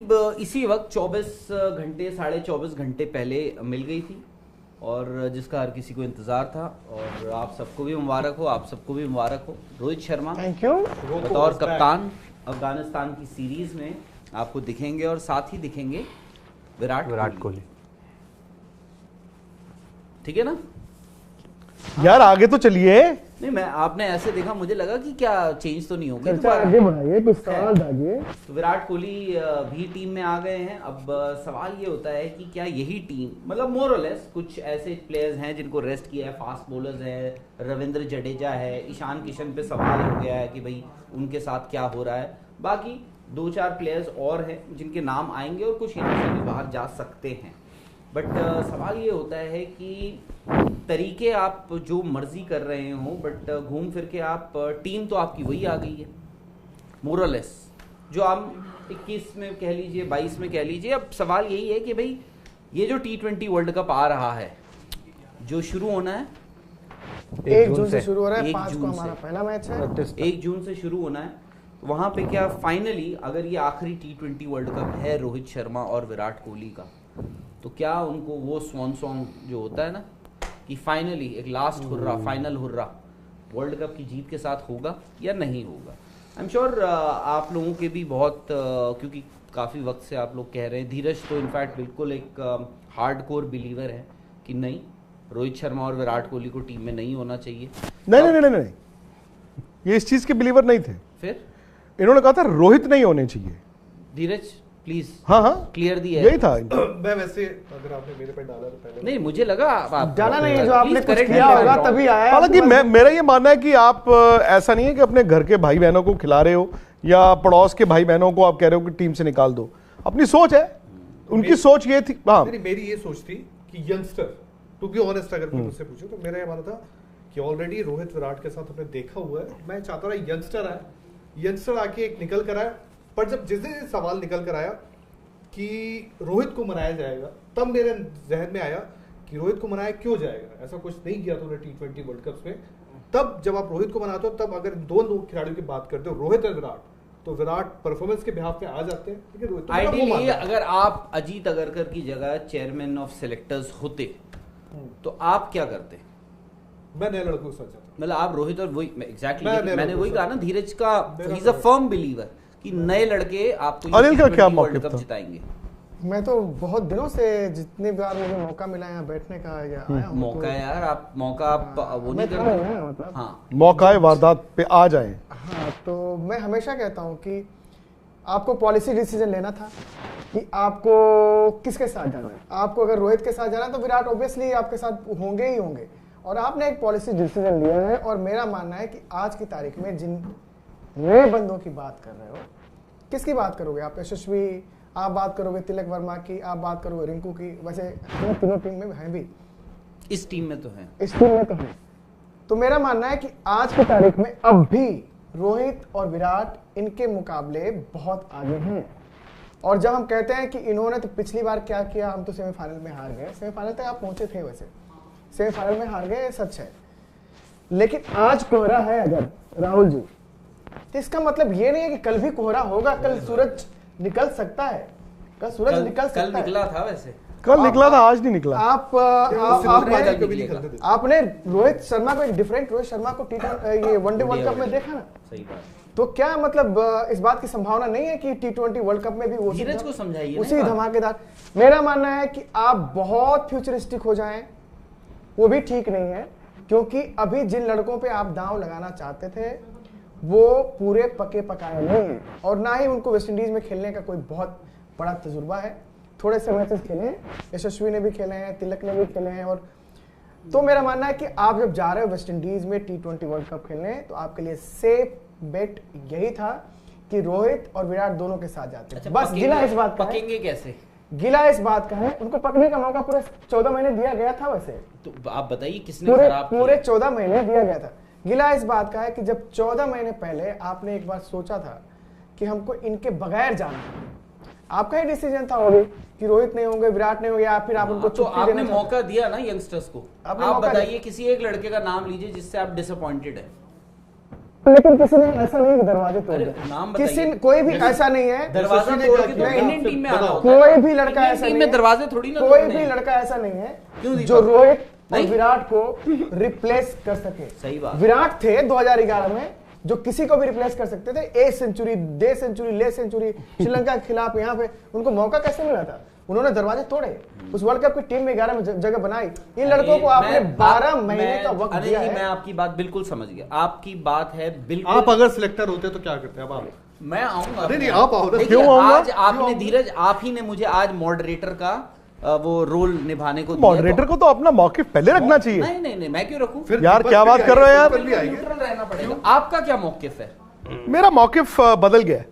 इसी वक्त 24 घंटे 24.5 घंटे पहले मिल गई थी और जिसका हर किसी को इंतज़ार था। और आप सबको भी मुबारक हो, आप सबको भी मुबारक हो। रोहित शर्मा थैंक यू बतौर कप्तान अफगानिस्तान की सीरीज में आपको दिखेंगे और साथ ही दिखेंगे विराट कोहली। ठीक है ना यार? आगे तो चलिए। नहीं, मैं आपने ऐसे देखा, मुझे लगा कि क्या चेंज तो नहीं होगी। आगे बढ़ाइए, कुछ सवाल दागिए। तो विराट कोहली भी टीम में आ गए हैं। अब सवाल ये होता है कि क्या यही टीम, मतलब मोर और लेस कुछ ऐसे प्लेयर्स हैं जिनको रेस्ट किया है, फास्ट बॉलर्स है, रविंद्र जडेजा है, ईशान किशन पे सवाल हो गया है कि भाई उनके साथ क्या हो रहा है। बाकी 2-4 प्लेयर्स और हैं जिनके नाम आएंगे और कुछ यहाँ से भी बाहर जा सकते हैं। बट सवाल ये होता है कि तरीके आप जो मर्जी कर रहे हो, बट घूम फिर के आप टीम तो आपकी वही आ गई है मोरलेस, जो आप 21 में कह लीजिए, 22 में कह लीजिए। अब सवाल यही है कि भाई ये जो T20 वर्ल्ड कप आ रहा है, जो शुरू होना है 1 जून से शुरू हो रहा है। 5 को हमारा पहला मैच है, 1 जून से शुरू होना है। वहां पे क्या फाइनली अगर ये आखिरी T20 वर्ल्ड कप है रोहित शर्मा और विराट कोहली का, तो क्या उनको वो स्वॉन सॉन्ग जो होता है ना कि फाइनली एक last hurrah, final hurrah world cup की जीत के साथ होगा या नहीं होगा? आई एम श्योर आप लोगों के भी बहुत क्योंकि काफ़ी वक्त से आप लोग कह रहे हैं, धीरज तो इनफैक्ट बिल्कुल एक हार्डकोर बिलीवर है कि नहीं, रोहित शर्मा और विराट कोहली को टीम में नहीं होना चाहिए। नहीं, ये इस चीज के बिलीवर नहीं थे। फिर इन्होंने कहा था रोहित नहीं होने चाहिए। धीरज प्लीज हाँ क्लियर दिया यही था। मैं वैसे अगर आपने मेरे पे डाला तो पहले नहीं, मुझे लगा आप डाला नहीं है, जो आपने कुछ किया होगा तभी आया। हालांकि मेरा ये मानना है कि आप ऐसा नहीं है कि अपने घर के भाई बहनों को खिला रहे हो या पड़ोस के भाई बहनों को आप कह रहे हो कि टीम से निकाल दो। अपनी सोच है, उनकी सोच ये थी। हाँ, मेरी ये सोच थी कि यंगस्टर, टू बी ऑनेस्ट अगर कोई मुझसे पूछो तो मेरा ये मानना था कि ऑलरेडी रोहित विराट के साथ हमने देखा हुआ है। मैं चाहता था यंगस्टर आके एक निकल कर आया, पर जब जिस दिन सवाल निकल कर आया कि रोहित को मनाया जाएगा, तब मेरे जहन में आया कि रोहित को मनाया क्यों जाएगा, ऐसा कुछ नहीं किया तूने T20 वर्ल्ड कप में। तब जब आप रोहित को मनाते हो, तब अगर दो लोग खिलाड़ियों की बात करते हो, रोहित और विराट, तो विराट परफॉर्मेंस के बिहाफ पे आ जाते हैं, लेकिन रोहित आइडियली अगर आप अजीत अगरकर की जगह चेयरमैन ऑफ सिलेक्टर्स होते तो आप क्या करते? मैं नए लड़कों को सोचा था, मतलब आप रोहित और वही एग्जैक्टली मैंने वही कहा ना, धीरज का he is a firm believer कि नए लड़के आपको अनिल का क्या वर्ल्ड कप जिताएंगे। मैं तो बहुत दिनों से जितनी बार मुझे मौका मिला है बैठने का या आया हूं, मौका है यार, आप मौका आप वो नहीं करते मतलब हाँ, मौका है वारदात पे आ जाए। हाँ, तो मैं हमेशा कहता हूं कि आपको पॉलिसी डिसीजन लेना था कि आपको किसके साथ जाना है। आपको अगर रोहित के साथ जाना है तो विराट ऑब्वियसली आपके साथ होंगे ही होंगे, और आपने एक पॉलिसी डिसीजन लिया है। और मेरा मानना है कि आज की तारीख में जिन नए बंदों की बात कर रहे हो, किसकी बात करोगे आप? यशस्वी, आप बात करोगे तिलक वर्मा की, आप बात करोगे रिंकू की। वैसे तीनों टीम में हैं भी, इस टीम में तो है, इस टीम में तो है। तो मेरा मानना है कि आज की तारीख में अब भी रोहित और विराट इनके मुकाबले बहुत आगे हैं। और जब हम कहते हैं कि इन्होंने तो पिछली बार क्या किया, हम तो सेमीफाइनल में हार गए। सेमीफाइनल तक आप पहुंचे थे, वैसे सेमीफाइनल में हार गए, सच है। लेकिन आज कोहरा है अगर राहुल जी, तो इसका मतलब ये नहीं है कि कल भी कोहरा होगा। कल सूरज निकल सकता है, कल सूरज निकल सकता है। कल निकला था, वैसे कल निकला था, आज नहीं निकला। आपने रोहित शर्मा को एक डिफरेंट रोहित शर्मा को ये वनडे वर्ल्ड कप में देखा ना। सही बात। तो क्या मतलब इस बात की संभावना नहीं है कि T20 वर्ल्ड कप में भी वो धीरज को समझाइए उसी धमाकेदार। मेरा मानना है कि आप बहुत फ्यूचरिस्टिक हो जाएं, वो भी ठीक नहीं है, क्योंकि अभी जिन लड़कों पे आप दांव लगाना चाहते थे वो पूरे पके पकाए नहीं है, और ना ही उनको वेस्टइंडीज में खेलने का कोई बहुत बड़ा तजुर्बा है। थोड़े से मैचेस खेले हैं, यशस्वी ने भी खेले हैं, तिलक ने भी खेले हैं। और तो मेरा मानना है कि आप जब जा रहे हो वेस्टइंडीज में T20 वर्ल्ड कप खेलने, तो आपके लिए सेफ बेट यही था कि रोहित और विराट दोनों के साथ जाते हैं। बस गिला इस बात का है, पकेंगे कैसे? गिला इस बात का है, उनको पकने का मौका पूरे 14 महीने दिया गया था। वैसे तो आप बताइए किसने खराब किया? पूरे 14 महीने दिया गया था। गिला इस बात का है कि जब 14 महीने पहले आपने एक बार सोचा था कि हमको इनके बगैर जाना है, आपका ही डिसीजन था वो भी कि रोहित नहीं होंगे, विराट नहीं होंगे, या फिर आप उनको तो आपने मौका दिया ना यंगस्टर्स को। आप बताइए किसी एक लड़के का नाम लीजिए जिससे आप डिसअपॉइंटेड है। लेकिन किसी ने ऐसा नहीं कि दरवाजे तोड़ अरे, दिए। नाम किसी बताइए। कोई भी ऐसा नहीं है। दरवाजा यशस्वी ने तोड़ क्या के तो किया? इंडियन टीम में आना होता है। कोई भी लड़का इंडियन ऐसा टीम नहीं में है। दरवाजे थोड़ी ना कोई तोड़ने भी हैं। लड़का ऐसा नहीं है क्यों दीपक? जो रोहित और नहीं। विराट को रिप्लेस कर सके। सही बात। विराट थे 2011 में जो किसी को भी रिप्लेस कर सकते थे। ए सेंचुरी, डे सेंचुरी, ले सेंचुरी, श्रीलंका के खिलाफ यहाँ पे उनको मौका कैसे मिला था? उन्होंने दरवाजे तोड़े, उस वर्ल्ड कप की टीम में 11 में जगह बनाई। इन लड़कों को आपने 12 महीने का वक्त दिया मैं है। आपकी बात बिल्कुल समझ गया। आपकी बात है बिल्कुल। आप अगर सिलेक्टर होते तो क्या करते? अब आप मैं आऊंगा। नहीं, आप आओ ना। देखिए, क्यों आऊंगा? आज आपने धीरज, आप ही ने मुझे आज मॉडरेटर का वो रोल निभाने को दिया। मॉडरेटर को तो अपना मौके पहले रखना चाहिए। नहीं, मैं क्यों रखूं? फिर यार, दीपक क्या भी बात कर रहे हो यार? दीपक भी आएंगे। न्यूट्रल रहना पड़ेगा। आपका क्या मौकिफ है? मेरा मौकिफ बदल गया है।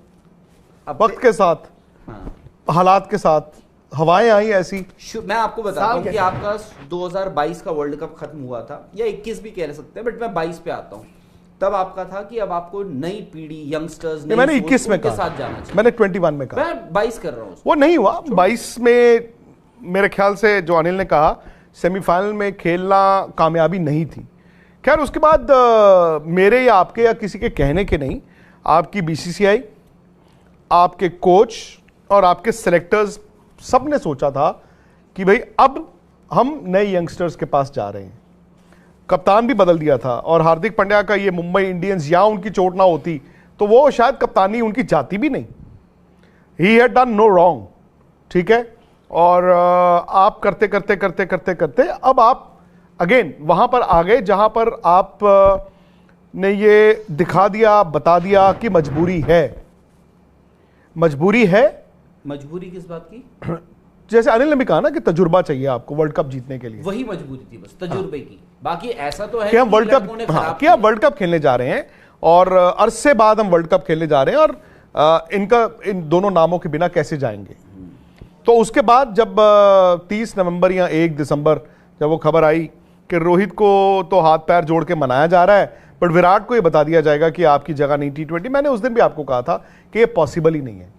अब वक्त के साथ, हाँ। हालात के साथ, हवाएं आई ऐसी। मैं आपको बताता साल हूं कि कैसे? आपका 2022 का वर्ल्ड कप खत्म हुआ था, या 21 भी कह सकते हैं, बट मैं 22 पे आता हूं। तब आपका था कि अब आपको नई पीढ़ी, यंगस्टर्स, ये मैंने 21 में के कहा, साथ जाना चाहिए। मैंने 21 में कहा। मैं 22 कर रहा हूं। वो नहीं हुआ। 22 में मेरे ख्याल से जो अनिल ने कहा, सेमीफाइनल में खेलना कामयाबी नहीं थी। खैर, उसके बाद मेरे या आपके या किसी के कहने के नहीं, आपकी बीसीसीआई, आपके कोच और आपके सेलेक्टर्स सब ने सोचा था कि भाई अब हम नए यंगस्टर्स के पास जा रहे हैं। कप्तान भी बदल दिया था, और हार्दिक पांड्या का ये मुंबई इंडियंस, या उनकी चोट ना होती तो वो शायद कप्तानी उनकी जाती भी नहीं। He had done no wrong, ठीक है। और आप करते करते करते करते करते अब आप अगेन वहां पर आ गए जहां पर आप ने ये दिखा दिया, बता दिया कि मजबूरी है। मजबूरी है। मजबूरी किस बात की? जैसे अनिल ने भी कहा ना कि तजुर्बा चाहिए आपको वर्ल्ड कप जीतने के लिए, वही मजबूरी थी, बस तजुर्बे की। बाकी ऐसा तो है कि हम वर्ल्ड लड़कों ने कप, हाँ, खराब कि हम वर्ल्ड कप खेलने जा रहे हैं, और अरसे बाद हम वर्ल्ड कप खेलने जा रहे हैं, और इन दोनों नामों के बिना कैसे जाएंगे। तो उसके बाद जब 30 नवंबर या 1 दिसंबर जब वो खबर आई कि रोहित को तो हाथ पैर जोड़ के मनाया जा रहा है, बट विराट को ये बता दिया जाएगा कि आपकी जगह नहीं T20, मैंने उस दिन भी आपको कहा था कि ये पॉसिबल ही नहीं है।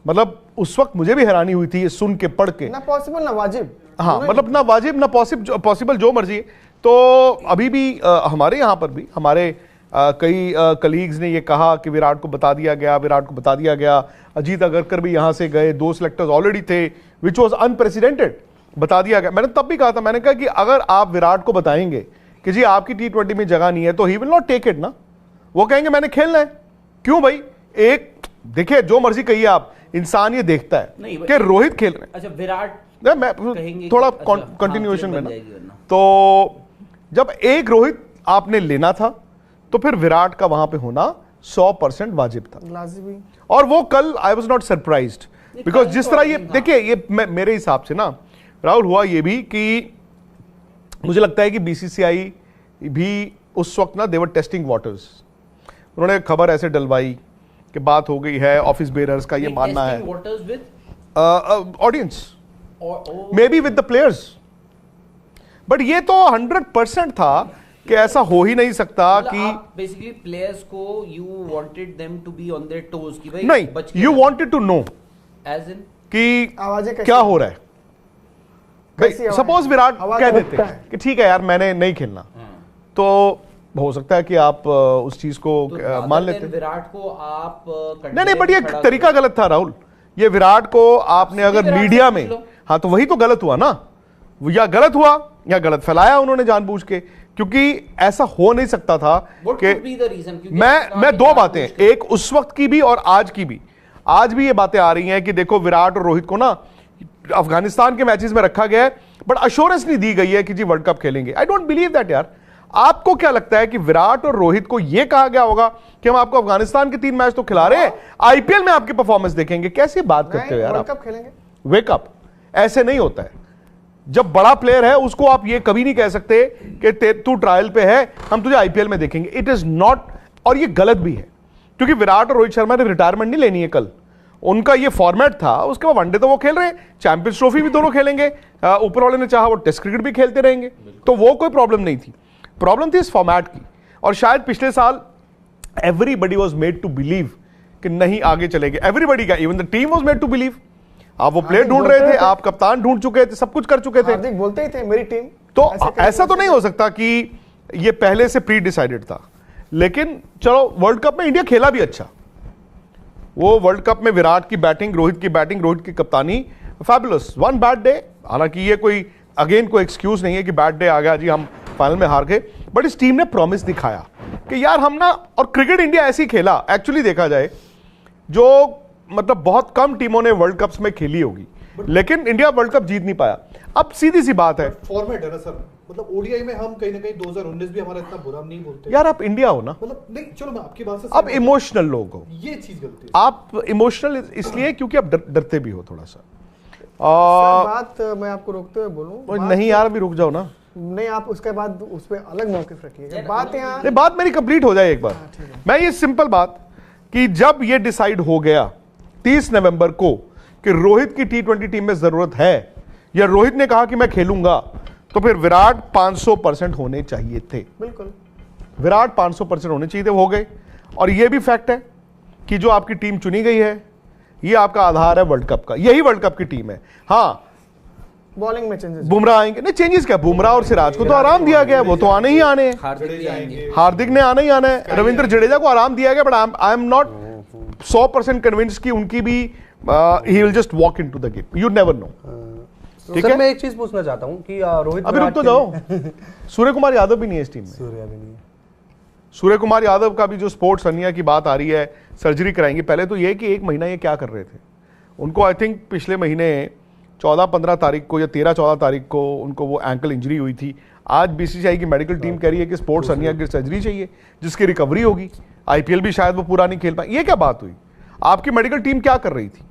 मतलब उस वक्त मुझे भी हैरानी हुई थी ये सुन के, पढ़ के। ना पॉसिबल ना वाजिब। हाँ, मतलब ना वाजिब ना पॉसिबल, जो मर्जी। तो अभी भी हमारे यहाँ पर भी हमारे कई कलीग्स ने ये कहा कि विराट को बता दिया गया, विराट को बता दिया गया। अजीत अगरकर भी यहाँ से गए, 2 सिलेक्टर्स ऑलरेडी थे, विच वॉज अनप्रेसिडेंटेड, बता दिया गया। मैंने तब भी कहा था, मैंने कहा कि अगर आप विराट को बताएंगे कि जी आपकी T20 में जगह नहीं है, तो he will not take it ना। वो कहेंगे मैंने खेलना है। क्यों भाई? एक देखिए, जो मर्जी कहिए आप, इंसान ये देखता है नहीं, कि रोहित खेल रहे हैं। अच्छा, विराट मैं कहेंगे थोड़ा कि- अच्छा, कंटिन्यूएशन हाँ, में बन ना, जाएगी वरना। तो जब एक रोहित आपने लेना था तो फिर विराट का वहां पे होना 100% वाजिब था। लाजिमी। और वो कल I was not surprised, because जिस तरह ये हाँ। देखिए, ये मेरे हिसाब से ना राहुल हुआ ये भी कि मुझे लगता है कि बीसीसीआई भी उस वक्त ना देवर टेस्टिंग वाटर्स। उन्होंने खबर ऐसे डलवाई कि बात हो गई है ऑफिस बेरर्स का, ये मानना है audience, may be with the players, but ये तो 100% था कि ऐसा हो ही नहीं सकता कि बेसिकली प्लेयर्स को you wanted them to be on their toes कि भाई नहीं, बच के यू रहो। Wanted to know as in कि आवाजें कैसी क्या हो रहा है। कैसी आवाज? सपोज विराट आवाज कह में देते रुकता है। कि ठीक है यार मैंने नहीं खेलना, तो हो सकता है कि आप उस चीज को तो मान rather लेते। than विराट को आप नहीं नहीं, बट ये तरीका गलत था राहुल। ये विराट को आपने अगर विराट मीडिया से में, पूछ लो। हाँ तो वही तो गलत हुआ ना, या गलत हुआ या गलत फैलाया उन्होंने जानबूझ के, क्योंकि ऐसा हो नहीं सकता था कि मैं दो बातें, एक उस वक्त की भी और आज की भी, आज भी ये बातें आ रही हैं कि देखो विराट और रोहित को ना अफगानिस्तान के मैचेस में रखा गया है, बट अश्योरेंस नहीं दी गई है कि जी वर्ल्ड कप खेलेंगे। आई डोंट बिलीव दैट यार। आपको क्या लगता है कि विराट और रोहित को यह कहा गया होगा कि हम आपको अफगानिस्तान के 3 मैच तो खिला रहे हैं, आईपीएल में आपकी परफॉर्मेंस देखेंगे? कैसी बात करते हो यार वर्ल्ड आप? कप खेलेंगे। वेकअप, ऐसे नहीं होता है। जब बड़ा प्लेयर है उसको आप ये कभी नहीं कह सकते कि तू ट्रायल पे है, हम तुझे आईपीएल में देखेंगे। इट इज नॉट, और ये गलत भी है, क्योंकि विराट और रोहित शर्मा ने रिटायरमेंट नहीं लेनी है कल। उनका ये फॉर्मेट था, उसके बाद वनडे तो वो खेल रहे हैं, चैंपियंस ट्रॉफी भी दोनों खेलेंगे, ऊपर वाले ने चाहा वो टेस्ट क्रिकेट भी खेलते रहेंगे, तो वो कोई प्रॉब्लम नहीं थी। प्रॉब्लम थी इस फॉर्मेट की, और शायद पिछले साल everybody was made to believe कि नहीं आगे चलेंगे। एवरीबडी का, even the team was made to believe. आप वो प्लेयर ढूंढ रहे थे, आप कप्तान ढूंढ चुके थे, सब कुछ कर चुके थे। हार्दिक बोलते ही थे मेरी टीम, तो ऐसा तो नहीं हो सकता कि ये पहले से प्री डिसाइडेड था। लेकिन चलो वर्ल्ड कप में इंडिया खेला भी अच्छा। वो वर्ल्ड कप में विराट की बैटिंग, रोहित की कप्तानी, फैबुलस। वन बैड डे, हालांकि ये कोई अगेन कोई एक्सक्यूज नहीं है कि बैड डे आ गया जी हम फाइनल में हार गए, बट इस टीम ने प्रॉमिस दिखाया कि यार हम ना, और क्रिकेट इंडिया ऐसी खेला, एक्चुअली देखा जाए जो मतलब बहुत कम टीमों ने वर्ल्ड कप्स में खेली होगी, लेकिन इंडिया वर्ल्ड कप जीत नहीं पाया। अब सीधी सी बात है, फॉर्मेट है ना सर, मतलब ओडीआई में हम कहीं ना कहीं 2019 भी हमारा इतना बुरा नहीं बोलते यार आप इंडिया हो ना, मतलब नहीं, चलो मैं आपकी बात से आप इमोशनल लोग हो, ये चीज गलती है। आप इमोशनल इसलिए क्योंकि आप डरते भी हो थोड़ा सा। सर, बात मैं आपको रोकते हुए बोलूं, नहीं यार अभी रुक जाओ ना, नहीं आप उसके बाद उस पर अलग मौकिफ रखिएगा। बात यहाँ बात मेरी कंप्लीट हो जाए एक बार। मैं ये सिंपल बात कि जब ये डिसाइड हो गया 30 नवंबर को कि रोहित की T20 टीम में जरूरत है, या रोहित ने कहा कि मैं खेलूंगा, तो फिर विराट 500% होने चाहिए थे। बिल्कुल विराट 500% होने चाहिए थे, वो हो गए। और ये भी फैक्ट है कि जो आपकी टीम चुनी गई है, ये आपका आधार है वर्ल्ड कप का, यही वर्ल्ड कप की टीम है। हाँ, बॉलिंग में चेंजेस, बुमराह आएंगे, नहीं चेंजेस क्या, बुमराह और सिराज को तो आराम दिया गया है, वो तो आने ही आने हैं, हार्दिक ने आना ही आना है, रविंद्र जडेजा को आराम दिया गया, but I am not 100% convinced कि उनकी भी he will just walk into the game, you never know. ठीक है, मैं एक चीज पूछना चाहता हूं कि रोहित अभी रुक तो जाओ, सूर्य कुमार यादव भी नहीं है इस टीम में। सूर्य कुमार यादव का भी जो स्पोर्ट्स अनिया की बात आ रही है, सर्जरी कराएंगे। पहले तो ये कि एक महीना ये क्या कर रहे थे, उनको आई थिंक पिछले महीने 14-15 तारीख को या 13-14 तारीख को उनको वो एंकल इंजरी हुई थी। आज बीसीसीआई की मेडिकल टीम कह रही है कि स्पोर्ट्स अनिया की सर्जरी चाहिए, जिसकी रिकवरी होगी, आईपीएल भी शायद वो पूरा नहीं खेल पाए। ये क्या बात हुई? आपकी मेडिकल टीम क्या कर रही थी?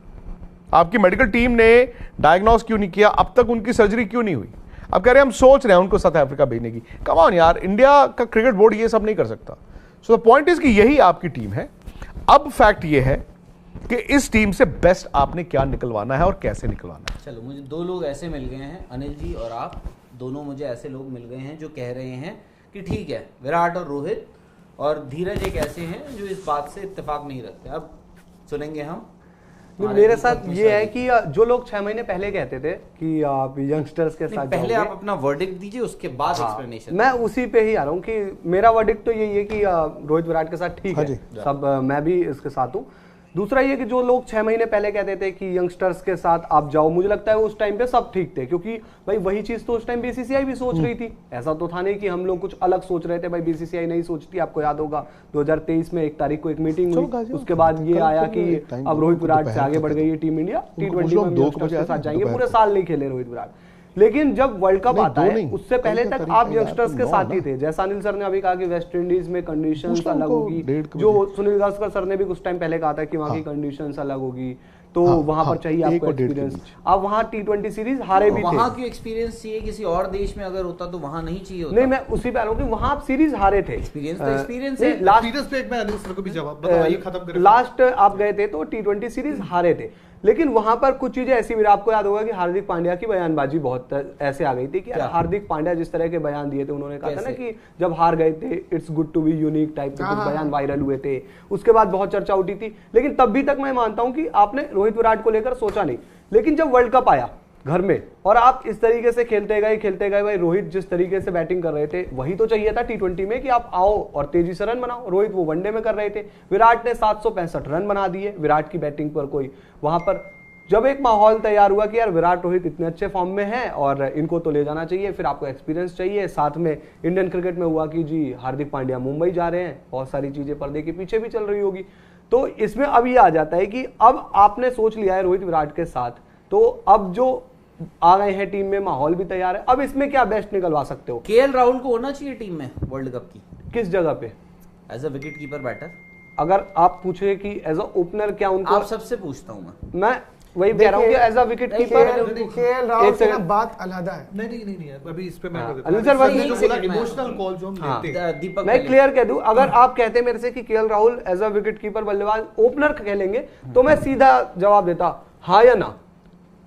आपकी मेडिकल टीम ने डायग्नोस क्यों नहीं किया? अब तक उनकी सर्जरी क्यों नहीं हुई? अब कह रहे हैं हम सोच रहे हैं उनको साउथ अफ्रीका भेजने की। कम ऑन यार, इंडिया का क्रिकेट बोर्ड ये सब नहीं कर सकता। सो द पॉइंट इज कि यही आपकी टीम है। अब फैक्ट ये है कि इस टीम से बेस्ट आपने क्या निकलवाना है और कैसे निकलवाना है। चलो, मुझे दो लोग ऐसे मिल गए हैं, अनिल जी और आप दोनों, मुझे ऐसे लोग मिल गए हैं जो कह रहे हैं कि ठीक है विराट और रोहित, और धीरज एक ऐसे हैं जो इस बात से इत्तेफाक नहीं रखते। अब सुनेंगे हम। मेरे साथ ये है कि जो लोग 6 महीने पहले कहते थे कि आप यंगस्टर्स के साथ पहले आप अपना वर्डिक्ट दीजिए, उसके बाद एक्सप्लेनेशन। मैं उसी पे ही आ रहा हूँ कि मेरा वर्डिक्ट तो यही है कि रोहित विराट के साथ ठीक है सब, मैं भी इसके साथ हूँ। दूसरा ये कि जो लोग 6 महीने पहले कहते थे कि यंगस्टर्स के साथ आप जाओ, मुझे लगता है उस टाइम पे सब ठीक थे, क्योंकि भाई वही चीज तो उस टाइम बीसीसीआई भी सोच रही थी। ऐसा तो था नहीं कि हम लोग कुछ अलग सोच रहे थे, भाई बीसीसीआई नहीं सोचती। आपको याद होगा 2023 में 1 तारीख को एक मीटिंग हुई, उसके बाद ये आया कि अब रोहित विराट से आगे बढ़ गई है टीम इंडिया, T20 में यंगस्टर्स के साथ जाएंगे। पूरे साल नहीं खेले रोहित विराट, लेकिन जब वर्ल्ड कप आता है उससे पहले तक आप यंगस्टर्स के साथ ही थे। जैसा अनिल सर ने अभी कहा कि वेस्ट इंडीज में कंडीशंस अलग होगी, जो सुनील गावस्कर सर ने भी कुछ टाइम पहले कहा था कि वहां की कंडीशंस अलग होगी, तो वहां पर चाहिए आपको एक्सपीरियंस। अब वहां T20 सीरीज हारे भी थे, वहां की एक्सपीरियंस चाहिए, किसी और देश में अगर होता तो वहां नहीं चाहिए होता। नहीं, मैं उसी पे आ रहा हूं कि वहां आप सीरीज हारे थे। एक्सपीरियंस तो एक्सपीरियंस है। लास्ट पे एक मैं अनिल सर को भी जवाब बताइए, खत्म करें। लास्ट आप गए थे तो T20 सीरीज हारे थे, लेकिन वहां पर कुछ चीजें ऐसी भी, आपको याद होगा कि हार्दिक पांड्या की बयानबाजी बहुत ऐसे आ गई थी कि हार्दिक पांड्या जिस तरह के बयान दिए थे, उन्होंने कहा था ना कि जब हार गए थे it's good to be unique type के कुछ बयान वायरल हुए थे। उसके बाद बहुत चर्चा उठी थी, लेकिन तब भी तक मैं मानता हूं कि आपने रोहित विराट को लेकर सोचा नहीं। लेकिन जब वर्ल्ड कप आया घर में और आप इस तरीके से खेलते गए, भाई रोहित जिस तरीके से बैटिंग कर रहे थे वही तो चाहिए था T20 में कि आप आओ और तेजी से रन बनाओ। रोहित वो वनडे में कर रहे थे, विराट ने 765 रन बना दिए। विराट की बैटिंग पर कोई वहां पर जब एक माहौल तैयार हुआ कि यार विराट रोहित इतने अच्छे फॉर्म में हैं और इनको तो ले जाना चाहिए, फिर आपको एक्सपीरियंस चाहिए। साथ में इंडियन क्रिकेट में हुआ कि जी हार्दिक पांड्या मुंबई जा रहे हैं, बहुत सारी चीजें पर्दे के पीछे भी चल रही होगी, तो इसमें अब ये आ जाता है कि अब आपने सोच लिया है रोहित विराट के साथ, तो अब जो आ गए हैं टीम में, माहौल भी तैयार है, अब इसमें क्या बेस्ट निकलवा सकते हो? केएल राहुल को होना चाहिए टीम में वर्ल्ड कप की, किस जगह पे? As a wicket keeper batter. अगर आप पूछे कि एज अ ओपनर क्या उनको, आप सबसे पूछता हूं मैं वही कह रहा हूं कि as a wicket keeper KL Rahul की बात अलहदा है। नहीं अभी इस पे मैं अनिल सर इमोशनल कॉल जो हम लेते हैं, दीपक, मैं क्लियर कह दूं, अगर आप कहते मेरे से कि KL Rahul as a wicket keeper बल्लेबाज ओपनर खेलेंगे, तो मैं सीधा जवाब देता हाँ या ना।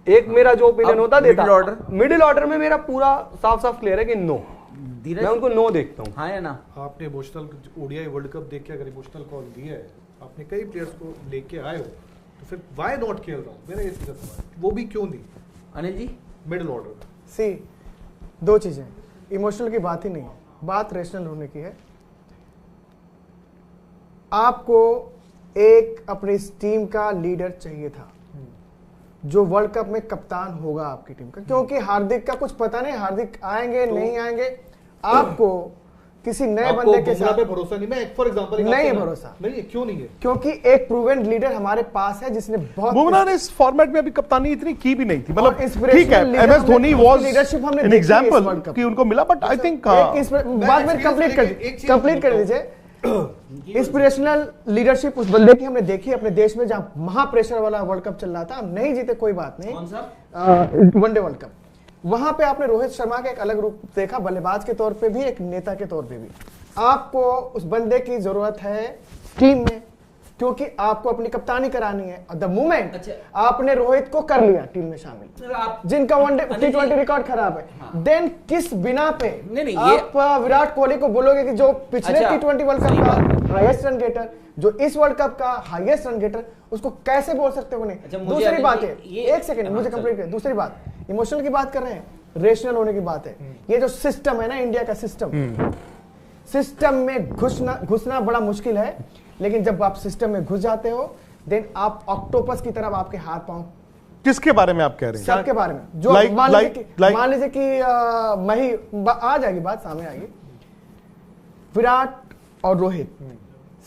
एक मेरा जो ओपिनियन होता देता, मिडिल ऑर्डर में मेरा पूरा साफ साफ क्लियर है कि नो, मैं उनको नो देखता हूं। हाँ या ना? आपने इमोशनल ओडीआई वर्ल्ड कप देख के अगर इमोशनल कॉल दिया है, आपने कई प्लेयर्स को लेके आए हो, तो फिर व्हाई नॉट खेल रहा हूं, मेरा ये सीधा सवाल, वो भी क्यों नहीं? अनिल जी, मिडिल ऑर्डर सी दो चीजें, इमोशनल की बात ही नहीं है, बात रेशनल होने की है। आपको एक अपनी इस टीम का लीडर चाहिए था जो वर्ल्ड कप में कप्तान होगा आपकी टीम का, क्योंकि हार्दिक का कुछ पता नहीं, हार्दिक आएंगे नहीं आएंगे। आपको किसी नए बंदे के साथ पे भरोसा नहीं। मैं फॉर एग्जांपल नहीं है भरोसा, नहीं है, क्यों नहीं है? क्योंकि एक प्रूवन लीडर हमारे पास है जिसने बहुत बुमराह ने इस फॉर्मेट में अभी कप्तानी इतनी की भी नहीं थी, मतलब और inspirational ठीक है leader एमएस हमने- धोनी उसकी वाज leadership हमने एन देखी है इस एग्जांपल World Cup कि उनको मिला, बट आई थिंक बाद में कंप्लीट कर दीजिए। इंस्पिरेशनल लीडरशिप उस बंदे की हमने देखी अपने देश में, जहां महाप्रेशर वाला वर्ल्ड कप चल रहा था, हम नहीं जीते कोई बात नहीं, कौन सा? One day world cup. वहां पे आपने रोहित शर्मा का एक अलग रूप देखा, बल्लेबाज के तौर पे भी, एक नेता के तौर पे भी। आपको उस बंदे की जरूरत है टीम में, क्योंकि आपको अपनी कप्तानी करानी है। और द मोमेंट अच्छा। आपने रोहित को कर लिया टीम में शामिल, आप जिनका वनडे अनिल T20 जी- रिकॉर्ड खराब है, देन किस बिना पे नहीं, आप विराट कोहली को बोलोगे कि जो पिछले अच्छा, T20 वर्ल्ड कप सही का हाईएस्ट रन गेटर, जो इस वर्ल्ड कप का हाईएस्ट रन गेटर, उसको कैसे बोल सकते हो नहीं? अच्छा, मुझे दूसरी अनिल बात जी, है, ये- एक सेकंड हाँ, मुझे चलो। कंप्लीट करें। दूसरी बात, इमोशनल की बात कर रहे हैं, रेशनल होने की बात है। ये जो सिस्टम है ना, इंडिया का सिस्टम में घुसना बड़ा मुश्किल है, लेकिन जब आप सिस्टम में घुस जाते हो, देन आप ऑक्टोपस की तरफ आपके हाथ पांव किसके बारे में आप कह रहे हैं? सबके बारे में, जो Like- मान like- लीजिए कि मैं ही आ जाएगी बात सामने आएगी, विराट और रोहित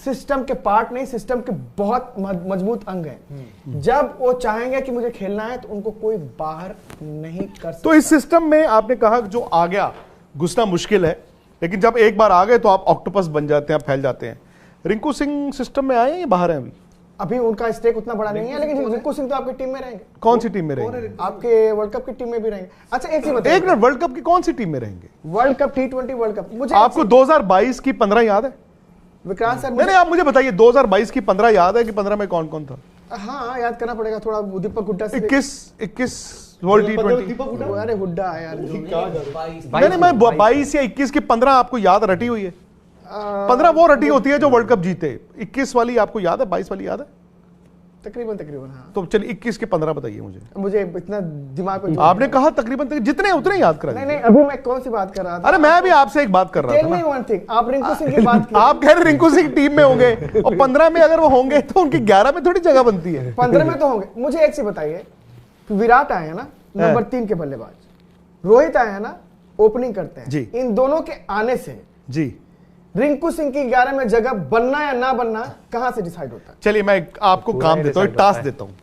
सिस्टम के पार्ट नहीं, सिस्टम के बहुत मजबूत अंग हैं। जब वो चाहेंगे कि मुझे खेलना है तो उनको कोई बाहर नहीं कर सकता। तो इस सिस्टम में आपने कहा कि जो आ गया घुसना मुश्किल है, लेकिन जब एक बार आ गए तो आप ऑक्टोपस बन जाते हैं, आप फैल जाते हैं। रिंकू सिंह सिस्टम में आए हैं या बाहर हैं अभी? अभी उनका स्टेक उतना बड़ा नहीं है, लेकिन रिंकू सिंह तो आपकी टीम में रहेंगे, कौन सी टीम में रहेंगे? आपके वर्ल्ड कप की टीम में भी रहेंगे। अच्छा एक चीज बताइए, एक मिनट, वर्ल्ड कप की कौन सी टीम में रहेंगे? World cup T20 world cup, मुझे आपको 2022 की 15 याद है? विक्रांत सर, नहीं, आप मुझे बताइए 2022 की 15 याद है कि 15 में कौन कौन था? हाँ याद करना पड़ेगा थोड़ा। दीपक हुड्डा से 21 वर्ल्ड T20। अरे हुड्डा है यार जो। नहीं, मैं 22 या 21 की 15 आपको याद रटी हुई है? 15 वो रटी होती है जो वर्ल्ड कप जीते, 21 वाली आपको याद है, 22 वाली याद है? तकरीबन हाँ। तो चलिए 21 के 15 बताइए मुझे। इतना दिमाग पे आपने कहा तकरीबन जितने उतने याद करा नहीं दीजिए। अभी मैं कौन सी बात कर रहा था? अरे मैं भी आपसे एक बात कर रहा टेल था मी ना। वन थिंग, आप रिंकू सिंह की बात की। आप कह रहे रिंकू सिंह टीम में होंगे और 15 में अगर वो होंगे तो उनकी 11 में थोड़ी जगह बनती है। 15 में तो होंगे। मुझे एक चीज बताइए, विराट आए हैं ना नंबर 3 के बल्लेबाज, रोहित आए हैं ना ओपनिंग करते हैं जी। इन दोनों के आने से जी, रिंकू सिंह की 11 में जगह बनना या ना बनना कहां से डिसाइड होता है? चलिए मैं आपको काम देता हूँ, टास्क देता हूँ,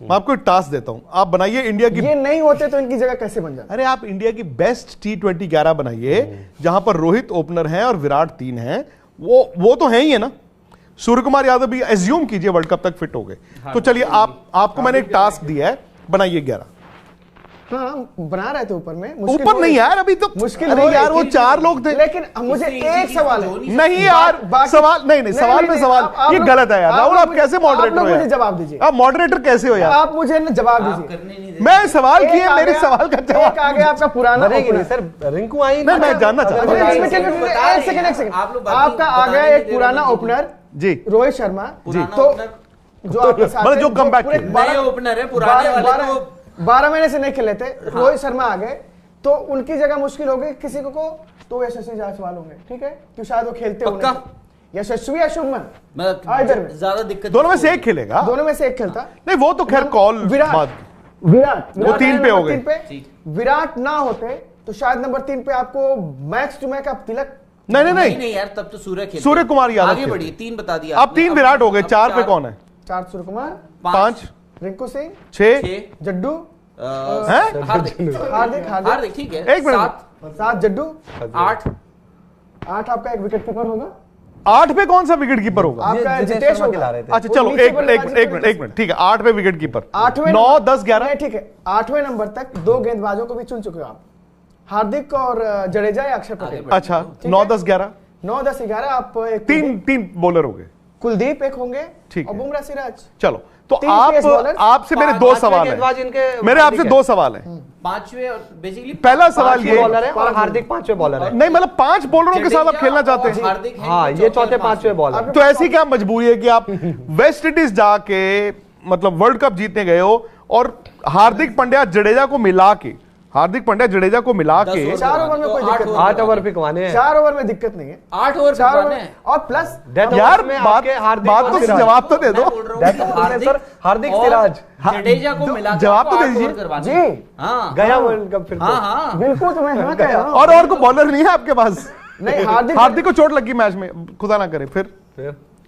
मैं आपको एक टास्क देता हूं। आप बनाइए इंडिया की, ये नहीं होते तो इनकी जगह कैसे बन जाती? अरे आप इंडिया की बेस्ट T20 11 बनाइए जहां पर रोहित ओपनर हैं और विराट 3 हैं। वो तो है ही है ना। सूर्य कुमार यादव भी एज्यूम कीजिए वर्ल्ड कप तक फिट हो गए। तो चलिए आपको मैंने एक टास्क दिया है, बनाइए 11। हाँ बना रहे थे ऊपर में, ऊपर नहीं यार, अभी तो मुश्किल अरे हो यार रही वो थी। 4 लोग थे। लेकिन मुझे एक सवाल है, नहीं यार, सवाल नहीं सवाल पे सवाल, ये गलत है यार राहुल। आप कैसे मॉडरेटर हो मुझे यार? जवाब दीजिए। आप मॉडरेटर कैसे हो यार? आप मुझे ना जवाब दीजिए। मैं सवाल एक किए, आ मेरे गया- सवाल का एक जवाब आ गया आपका पुराना बनेगी नहीं opener। सर, रिंकू आई नहीं, मैं जानना चाहता हूं। अच्छा, एक सेकंड आपका आ गया एक पुराना ओपनर जी, रोहित शर्मा जी। तो जो आपके साथ मतलब जो थे, comeback पूरे किए। 12 नए ओपनर है, पुराने वाले तो 12 महीने से नहीं खेले थे। रोहित शर्मा आ गए तो उनकी जगह मुश्किल हो गई किसी को तो यशस्वी जायसवाल होंगे, ठीक है, कि शायद वो खेलते हो पक्का? यशस्वी या शुभमन, मतलब इधर में ज्यादा दिक्कत दोनों में से एक खेलेगा। दोनों में से एक खेलता। नहीं वो तो खैर कॉल विराट वो 3 पे हो गए। पे विराट ना होते तो शायद नंबर 3 पे आपको मैक्स टू मैच आप तिलक। नहीं यार, तब तो सूर्य खेलते। सूर्य कुमार यादव आगे खेलते। बढ़िए, 3 बता दिया अब 3 विराट हो गए, 4 पे कौन है? 4 सूर्य कुमार, 5 रिंकू सिंह, 6 जड्डू, हैं? हार्दिक हार्दिक ठीक है। एक मिनट। 7 जड्डू, 8 आपका एक विकेट कीपर होगा, 8 पे कौन सा विकेट कीपर होगा? आपका जितेश होगा। अच्छा चलो एक मिनट ठीक है, 8 पे विकेट कीपर, 8वें 9 10 11 ठीक है, 8वें नंबर तक 2 गेंदबाजों को भी चुन चुके हो आप, हार्दिक और जडेजा या अक्षर पटेल। अच्छा 9 10 11 9 10 11 आप एक 3 बॉलर हो गए। कुलदीप एक होंगे ठीक और है। बुमराह सिराज। चलो तो 3 पेस बॉलर, आपसे मेरे 2 सवाल हैं। मेरे आपसे 2 सवाल हैं। 5वें और बेसिकली पहला सवाल ये, बॉलर है और हार्दिक 5वें बॉलर है। नहीं मतलब 5 बॉलरों के साथ आप खेलना चाहते हैं? हार्दिक है, हाँ, ये चौथे 5वें बॉलर। तो ऐसी क्या मजबूरी है कि आप वेस्ट इंडीज जाके मतलब वर्ल्ड कप जीतने गए हो और हार्दिक पांड्या जडेजा को मिला के हार्दिक पांड्या जडेजा को मिला के 4 ओवर में कोई दिक्कत नहीं, 8 ओवर पिकवाने हैं, 4 ओवर में दिक्कत नहीं है, 8 ओवर 4 पिकवाने ओवर हैं। और प्लस डेथ यार ओवर में बात आपके हार्दिक बात तो और सिराज। जवाब तो दे दो। मैं बोल रहा हूँ डेथ कि ओवर में हार्दिक सर हार्दिक और सिराज जडेजा को मिला के जवाब तो आपको दे 8 दीजिए। ओवर करवाने जी हैं। हाँ गया वर्ल्ड कप फिर तो। हाँ हाँ बिल्कुल, तो मैं हाँ कह रहा हूँ। और को बॉलर नहीं है आपके पास? नहीं, हार्दिक को चोट लगी मैच में, खुदा ना करे फिर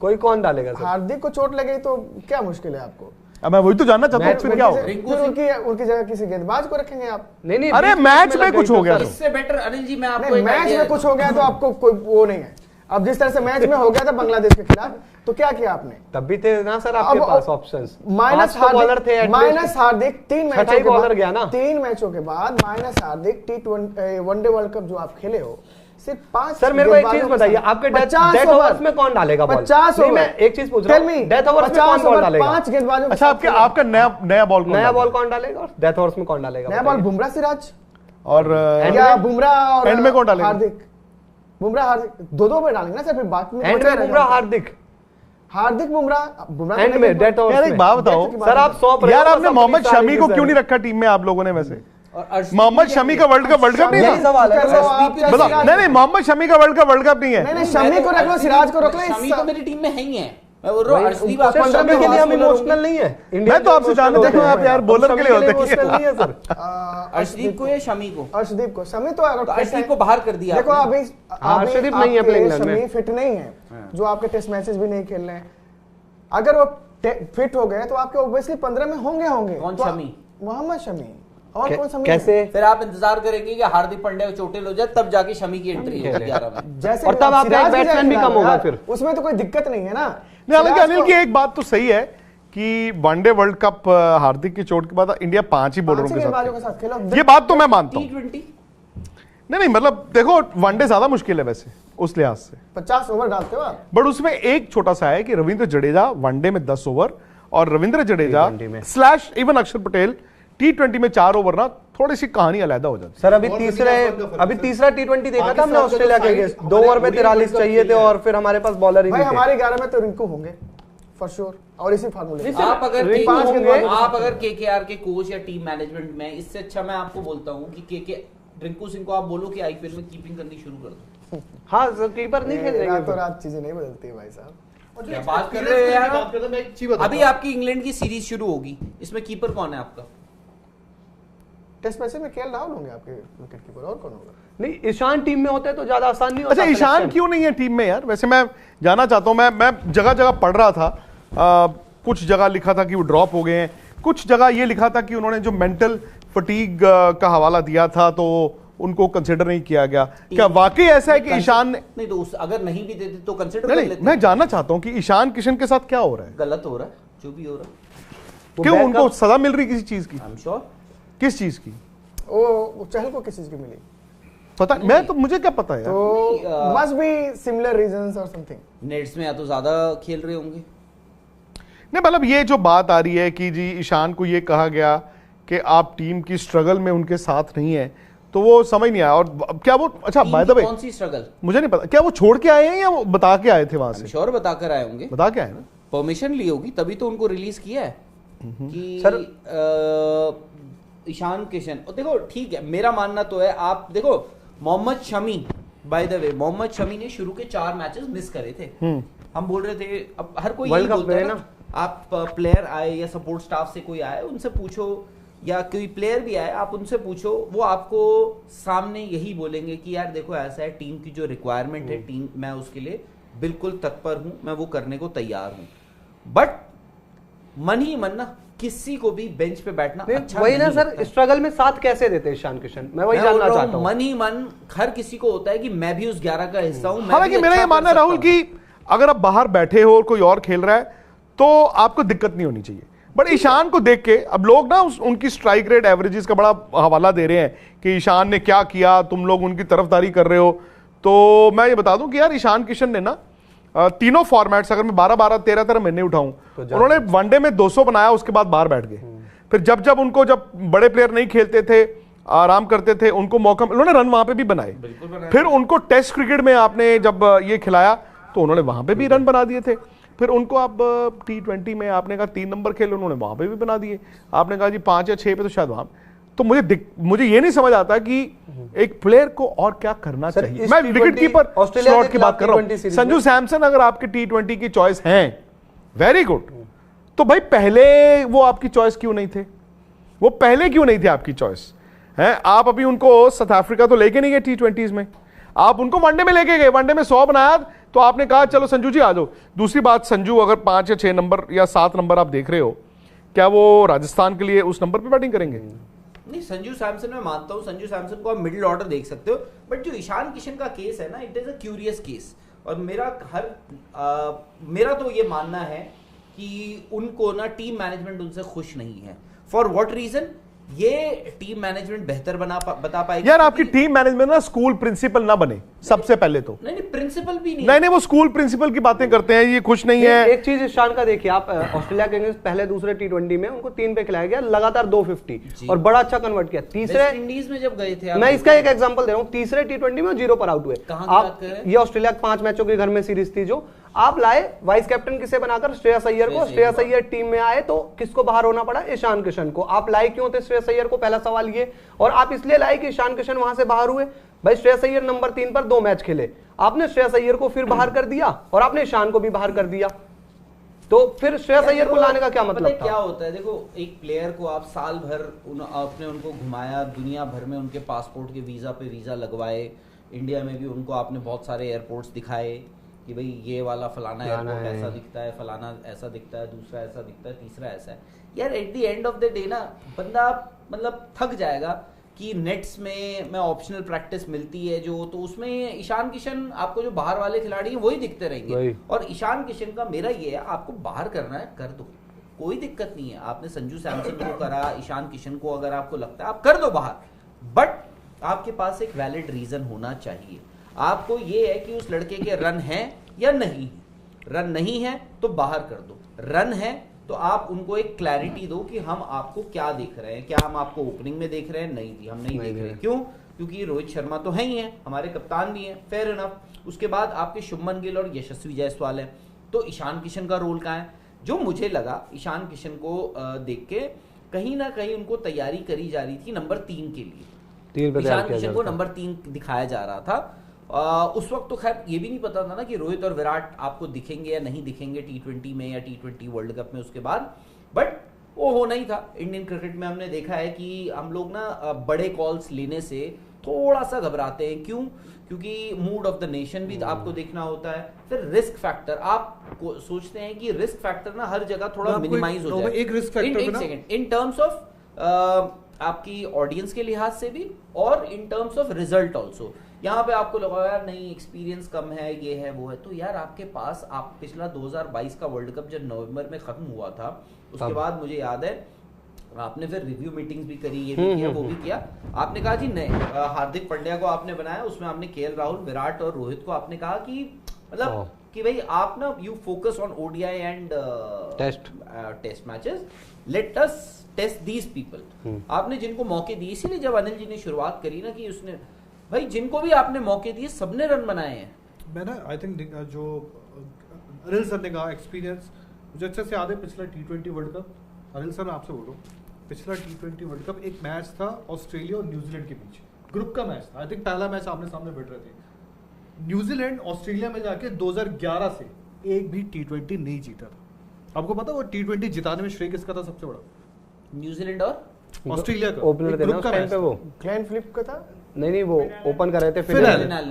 कोई कौन डालेगा सर? हार्दिक को चोट लगेगी तो क्या मुश्किल है आपको? अब मैं वही तो जानना चाहता हूँ मैच फिर में क्या होगा? रिंकू फिर उनकी जगह किसी गेंदबाज को रखेंगे आप? नहीं अरे बीच मैच में लग कुछ गई हो गया सर। तो। इससे बेटर अनिल जी मैं आपको नहीं, एक मैच idea में कुछ हो गया तो आपको कोई वो नहीं है। अब जिस तरह से मैच में हो गया था बांग्लादेश के खिलाफ, तो क्या किया आपने? तब भी थे ना सर आपके पास ऑप्शंस। माइनस बॉलर थे माइनस हार्दिक 3 छठा ही बॉलर गया ना। 3 मैचों के बाद माइनस हार्दिक वनडे वर्ल्ड कप जो आप खेले हो, सिर्फ 5 सर मेरे को एक चीज बताइए, आपके डेथ ओवर्स में कौन डालेगा बॉल? 50 नहीं, ओवर। मैं एक चीज पूछ रहा हूँ, डेथ ओवर्स में कौन बॉल डालेगा? 5 गेंदबाजों के अच्छा, साथ आपके खेले। आपका नया बॉल कौन नया डालेगा? बॉल कौन डालेगा और डेथ ओवर्स में कौन डालेगा? नया बॉल बुमराह सिराज और या बुमराह और एंड में कौन डालेगा? हार्दिक। बुमराह हार्दिक दो में डालेंगे ना सर, फिर बाकी में एंड बचा में रहेगा। बुमराह हार्दिक हार्दिक बुमराह एंड में डेथ यार ओवर्स एक में। बात बताओ सर आप 100 यार, आपने मोहम्मद शमी को क्यों नहीं रखा टीम में आप लोगों ने? वैसे और अर्शदीप मोहम्मद भी शमी है। का वर्ल्ड कप नहीं यही था? सवाल है कर लो आप, क्या बताओ। सिराज- नहीं मोहम्मद शमी का वर्ल्ड कप नहीं नहीं है। नहीं, शमी को रख लो, सिराज को रख लो। शमी तो मेरी टीम में है ही है। मैं बोल रहा हूँ अर्शदीप आप सर, 15 शमी के लिए हम इमोशनल नहीं है। मैं तो आपसे जानना चाहता हूँ, आप यार बॉलर के लिए होते हैं। इमोशनल नहीं है सर। अर्शदीप को या शमी को? अर्शदीप को। शमी तो तो अर्शदीप को बाहर कर दिया देखो आपने। अभी अर्शदीप नहीं है आपके प्लेइंग इलेवन में। शमी फिट नहीं है, जो आपके टेस्ट मैचेस भी नहीं खेल रहे हैं। अगर वो फिट हो गए तो आपके ऑब्वियसली 15 में होंगे। कौन तो शमी? मोहम्मद शमी। और कौन शमी? कैसे? फिर आप इंतजार करेंगे कि हार्दिक पांड्या को चोटिल हो जाए तब जाके शमी की एंट्री है 11 में। जैसे और तब आपका एक बैट्समैन भी कम होगा फिर। उसमें तो कोई दिक्कत नहीं है ना। नहीं, हालांकि सिराज अनिल को- की एक बात तो सही है कि वनडे वर्ल्ड कप हार्दिक की चोट के बाद इंडिया 5 ही बॉलरों पांच ही के गेंदबाजों के साथ साथ खेलो। खेला। ये बात तो मैं मानता हूँ। T20 नहीं मतलब देखो, वनडे ज्यादा मुश्किल है वैसे उस लिहाज से, 50 ओवर डालते हो आप। बट उसमें एक छोटा सा है कि रविंद्र जडेजा वनडे में 10 ओवर और रविंद्र जडेजा T20 में। / इवन अक्षर पटेल T20 में 4 ओवर ना, थोड़ी सी कहानी अलग हो जाती सर अभी और तीसरा T20 देखा था हमने पाकिस्तान का ऑस्ट्रेलिया जो के साइड- अगेंस्ट 2 ओवर में हमारे 43 चाहिए थे खेले हैं। और फिर हमारे पास बॉलर ही भाई नहीं थे। हमारे 11 में तो रिंकू होंगे फॉर श्योर, और इसी फार्मूले नहीं से। सर, आप अगर रिंकू पांच होंगे। गेंदबाजों आप अगर केकेआर के कोच या टीम मैनेजमेंट में, इससे अच्छा मैं आपको बोलता हूँ कि केके रिंकू सिंह को आप बोलो कि आईपीएल में कीपिंग करनी शुरू कर दो। हाँ सर, कीपर नहीं खेल रातों रहे रात चीजें नहीं बदलती है भाई साहब। और जो क्या बात कर experience रहे हो की यार? बात करता हूं, मैं एक चीज बताता अभी हूं। आपकी इंग्लैंड की सीरीज शुरू होगी, इसमें कीपर कौन है आपका? टेस्ट मैच में केएल राहुल होंगे आपके विकेट कीपर, और कौन होगा? नहीं, ईशान टीम में होते तो ज्यादा आसान नहीं होता। अच्छा, ईशान selection। क्यों नहीं है टीम में यार? वैसे मैं जानना चाहता हूं, मैं जगह जगह पढ़ रहा था, कुछ जगह लिखा था कि वो ड्रॉप हो गए हैं, कुछ जगह ये लिखा था कि उन्होंने जो मेंटल फटीग का हवाला दिया था तो उनको कंसिडर नहीं किया गया। क्या वाकई ऐसा है कि ईशान ने? नहीं तो अगर नहीं भी देते तो कंसिडर कर नहीं, लेते। मैं जानना चाहता हूं कि ईशान किशन के साथ क्या हो रहा है? गलत हो रहा है जो भी हो रहा है। क्यों backup- उनको सजा मिल रही किसी चीज की? I am sure. किस चीज की वो चहल को किस चीज की मिली? पता मैं तो, मुझे क्या पता है यार? तो मस्ट बी सिमिलर रीजंस और समथिंग। नेट्स में या तो ज्यादा खेल रहे होंगे। नहीं मतलब ये जो बात आ रही है कि जी ईशान को ये कहा गया कि आप टीम की स्ट्रगल में उनके साथ नहीं है, तो वो समझ नहीं आया। और क्या वो, अच्छा बाय द टीम की वे, कौन सी स्ट्रगल? मुझे नहीं पता क्या वो छोड़ के आए हैं या वो बता के आए थे वहां आई एम से? श्योर बताकर आए होंगे, बता के आए ना? परमिशन ली होगी तभी तो उनको रिलीज किया है कि सर- ईशान किशन। और देखो ठीक है, मेरा मानना तो है, आप देखो Mohammed Shami, by the way Mohammed Shami ने शुरू के 4 मैचेस मिस करे थे। हम बोल रहे थे, अब हर कोई यही वर्ल्ड कप बोलता है में ना, ना। आप प्लेयर आए या सपोर्ट स्टाफ से कोई आए उनसे पूछो, या कोई प्लेयर भी आए आप उनसे पूछो, वो आपको सामने यही बोलेंगे कि यार देखो ऐसा है, टीम की जो रिक्वायरमेंट है टीम, मैं उसके लिए बिल्कुल तत्पर हूं, मैं वो करने को तैयार हूं। बट मन ही मन ना किसी को भी बेंच पे बैठना अच्छा वही ना नहीं सर, लगता। स्ट्रगल में साथ कैसे देते ईशान किशन, मैं वही मैं बोल जानना रहा चाहता हूं, हूँ। मन ही मन हर किसी को होता है कि मैं भी उस 11 का हिस्सा हूं। मैं हालांकि भी मेरा अच्छा ये कर मानना है सकता राहुल हूं। कि अगर आप बाहर बैठे हो और कोई और खेल रहा है तो आपको दिक्कत नहीं होनी चाहिए। बट ईशान को देख के अब लोग ना उनकी स्ट्राइक रेट एवरेजेस का बड़ा हवाला दे रहे हैं कि ईशान ने क्या किया, तुम लोग उनकी तरफदारी कर रहे हो। तो मैं ये बता दूं कि यार ईशान किशन ने ना तीनों फॉर्मेट्स, अगर मैं 12-12, 13-13 महीने उठाऊं, उन्होंने वनडे में 200 बनाया, उसके बाद बाहर बैठ गए। फिर जब उनको, जब बड़े प्लेयर नहीं खेलते थे, आराम करते थे, उनको मौका, उन्होंने रन वहां पे भी बनाए। फिर उनको टेस्ट क्रिकेट में आपने जब ये खिलाया तो उन्होंने वहां पे भी रन बना दिए थे। फिर उनको आप T20 में आपने कहा 3 नंबर खेले, उन्होंने वहां पे भी बना दिए। आपने कहा जी 5 या 6 पे तो शायद वहां। तो मुझे ये नहीं समझ आता कि एक प्लेयर को और क्या करना चाहिए। मैं विकेट कीपर ऑस्ट्रेलिया की बात कर रहा हूं। संजू सैमसन अगर आपके T20 की चॉइस हैं, वेरी गुड, तो भाई पहले वो आपकी चॉइस क्यों नहीं थे? वो पहले क्यों नहीं थे आपकी चॉइस? हैं, आप अभी उनको साउथ अफ्रीका तो लेके नहीं गए T20s में, आप उनको वनडे में लेके गए, वनडे में 100 बनाया तो आपने कहा चलो संजू जी आ जाओ। दूसरी बात, संजू अगर 5 या 6 नंबर या 7 नंबर आप देख रहे हो, क्या वो राजस्थान के लिए उस नंबर पे बैटिंग करेंगे? नहीं, संजू सैमसन मैं मानता हूँ, संजू सैमसन को आप मिडिल ऑर्डर देख सकते हो, बट जो ईशान किशन का केस है ना, it is a curious case. और मेरा तो ये मानना है कि उनको ना टीम मैनेजमेंट उनसे खुश नहीं है। For what reason? ये टीम मैनेजमेंट बेहतर बता पाएगी यार। आपकी टीम मैनेजमेंट ना स्कूल प्रिंसिपल ना बने सबसे पहले तो। नहीं, प्रिंसिपल भी नहीं, नहीं, वो स्कूल प्रिंसिपल की बातें करते हैं, ये खुश नहीं है। एक चीज ईशान का देखिए आप, ऑस्ट्रेलिया के अगेंस्ट पहले दूसरे T20 में उनको 3 पे खिलाया गया, लगातार 250 और बड़ा अच्छा कन्वर्ट किया। तीसरे इंडीज में जब गए थे, मैं इसका एक एग्जांपल दे रहा हूं, तीसरे T20 में 0 पर आउट हुए आप। ये ऑस्ट्रेलिया 5 मैचों के घर में सीरीज थी, जो आप लाए वाइस कैप्टन किसे बनाकर? श्रेयस अय्यर को। श्रेयस अय्यर टीम में आए तो किसको बाहर होना पड़ा? ईशान किशन को। आप लाए क्यों थे श्रेयस अय्यर को? पहला सवाल ये। और आप इसलिए लाए कि ईशान किशन वहां से बाहर हुए। भाई श्रेयस अय्यर नंबर 3 पर 2 मैच खेले, आपने श्रेयस अय्यर को फिर बाहर कर दिया और आपने ईशान को भी बाहर कर दिया, तो फिर श्रेयस अय्यर को लाने का क्या मतलब था? क्या होता है, देखो, एक प्लेयर को आप साल भर आपने उनको घुमाया, दुनिया भर में उनके पासपोर्ट के वीजा पे वीजा लगवाए, इंडिया में भी उनको आपने बहुत सारे एयरपोर्ट्स दिखाए कि भाई ये वाला फलाना एयरपोर्ट ऐसा दिखता है, फलाना ऐसा दिखता है, दूसरा ऐसा दिखता है, तीसरा ऐसा है। यार at the end of the day ना बंदा मतलब थक जाएगा कि नेट्स में ऑप्शनल प्रैक्टिस मिलती है जो, तो उसमें ईशान किशन आपको जो बाहर वाले खिलाड़ी हैं वही दिखते रहेंगे। और ईशान किशन का मेरा ये है, आपको बाहर करना है कर दो, कोई दिक्कत नहीं है। आपने संजू सैमसन को करा, ईशान किशन को अगर आपको लगता है आप कर दो बाहर, बट आपके पास एक वैलिड रीजन होना चाहिए। आपको ये है कि उस लड़के के रन है या नहीं है। रन नहीं है तो बाहर कर दो, रन है तो आप उनको एक क्लैरिटी दो कि हम आपको क्या देख रहे हैं। क्या हम आपको ओपनिंग में देख रहे हैं? नहीं थी, हम नहीं देख रहे। क्यों? क्योंकि रोहित शर्मा तो है ही है, हमारे कप्तान भी हैं, फेयर इनफ। उसके बाद आपके शुभमन गिल और यशस्वी जायसवाल है, तो ईशान किशन का रोल कहाँ है? जो मुझे लगा ईशान किशन को देख के कहीं ना कहीं उनको तैयारी करी जा रही थी नंबर 3 के लिए। ईशान किशन को नंबर 3 दिखाया जा रहा था। उस वक्त तो खैर ये भी नहीं पता था ना कि रोहित और विराट आपको दिखेंगे या नहीं दिखेंगे T20 में या T20 वर्ल्ड कप में उसके बाद, बट वो होना ही था। इंडियन क्रिकेट में हमने देखा है कि हम लोग ना बड़े कॉल्स लेने से थोड़ा सा घबराते हैं। क्यों? क्योंकि मूड ऑफ द नेशन भी आपको देखना होता है। फिर रिस्क फैक्टर, आप सोचते हैं कि रिस्क फैक्टर ना हर जगह थोड़ा मिनिमाइज हो जाए। एक risk factor in terms of आपकी ऑडियंस के लिहाज से भी और in terms of result also. यहाँ पे आपको लगा यार नहीं एक्सपीरियंस कम है, ये है वो है, तो यार आपके पास आप पिछला 2022 का वर्ल्ड कप जब नवंबर में खत्म हुआ था, उसके बाद मुझे याद है आपने फिर रिव्यू मीटिंग्स भी करी, ये भी किया, वो भी किया। आपने कहा जी नहीं, हार्दिक पांड्या को आपने बनाया, उसमें आपने KL राहुल, विराट और रोहित को आपने कहा कि मतलब कि भाई आप ना you focus on ODI and test matches, let us test these people. आपने जिनको मौके दिए, इसीलिए जब अनिल जी ने शुरुआत करी ना कि उसने भाई जिनको भी आपने मौके दिए सबने रन बनाए हैं। मैं ना आई थिंक जो अनिल सर ने कहा एक्सपीरियंस मुझे अच्छे से याद है। पिछला T20 world cup, Anil sir आपसे बोलो, पिछला T20 वर्ल्ड कप एक मैच था ऑस्ट्रेलिया और न्यूजीलैंड के बीच, ग्रुप का मैच था। आई थिंक पहला मैच आमने सामने बैठ रहे थे। न्यूजीलैंड ऑस्ट्रेलिया में जाके 2011 से एक भी T20 नहीं जीता था। आपको पता वो T20 जिताने में श्रेय किसका था सबसे बड़ा? न्यूजीलैंड और ऑस्ट्रेलिया का ओपनर थे ना उस टाइम पे, वो ग्लेन फिलिप का था। नहीं वो ओपन कर रहे थे, फिर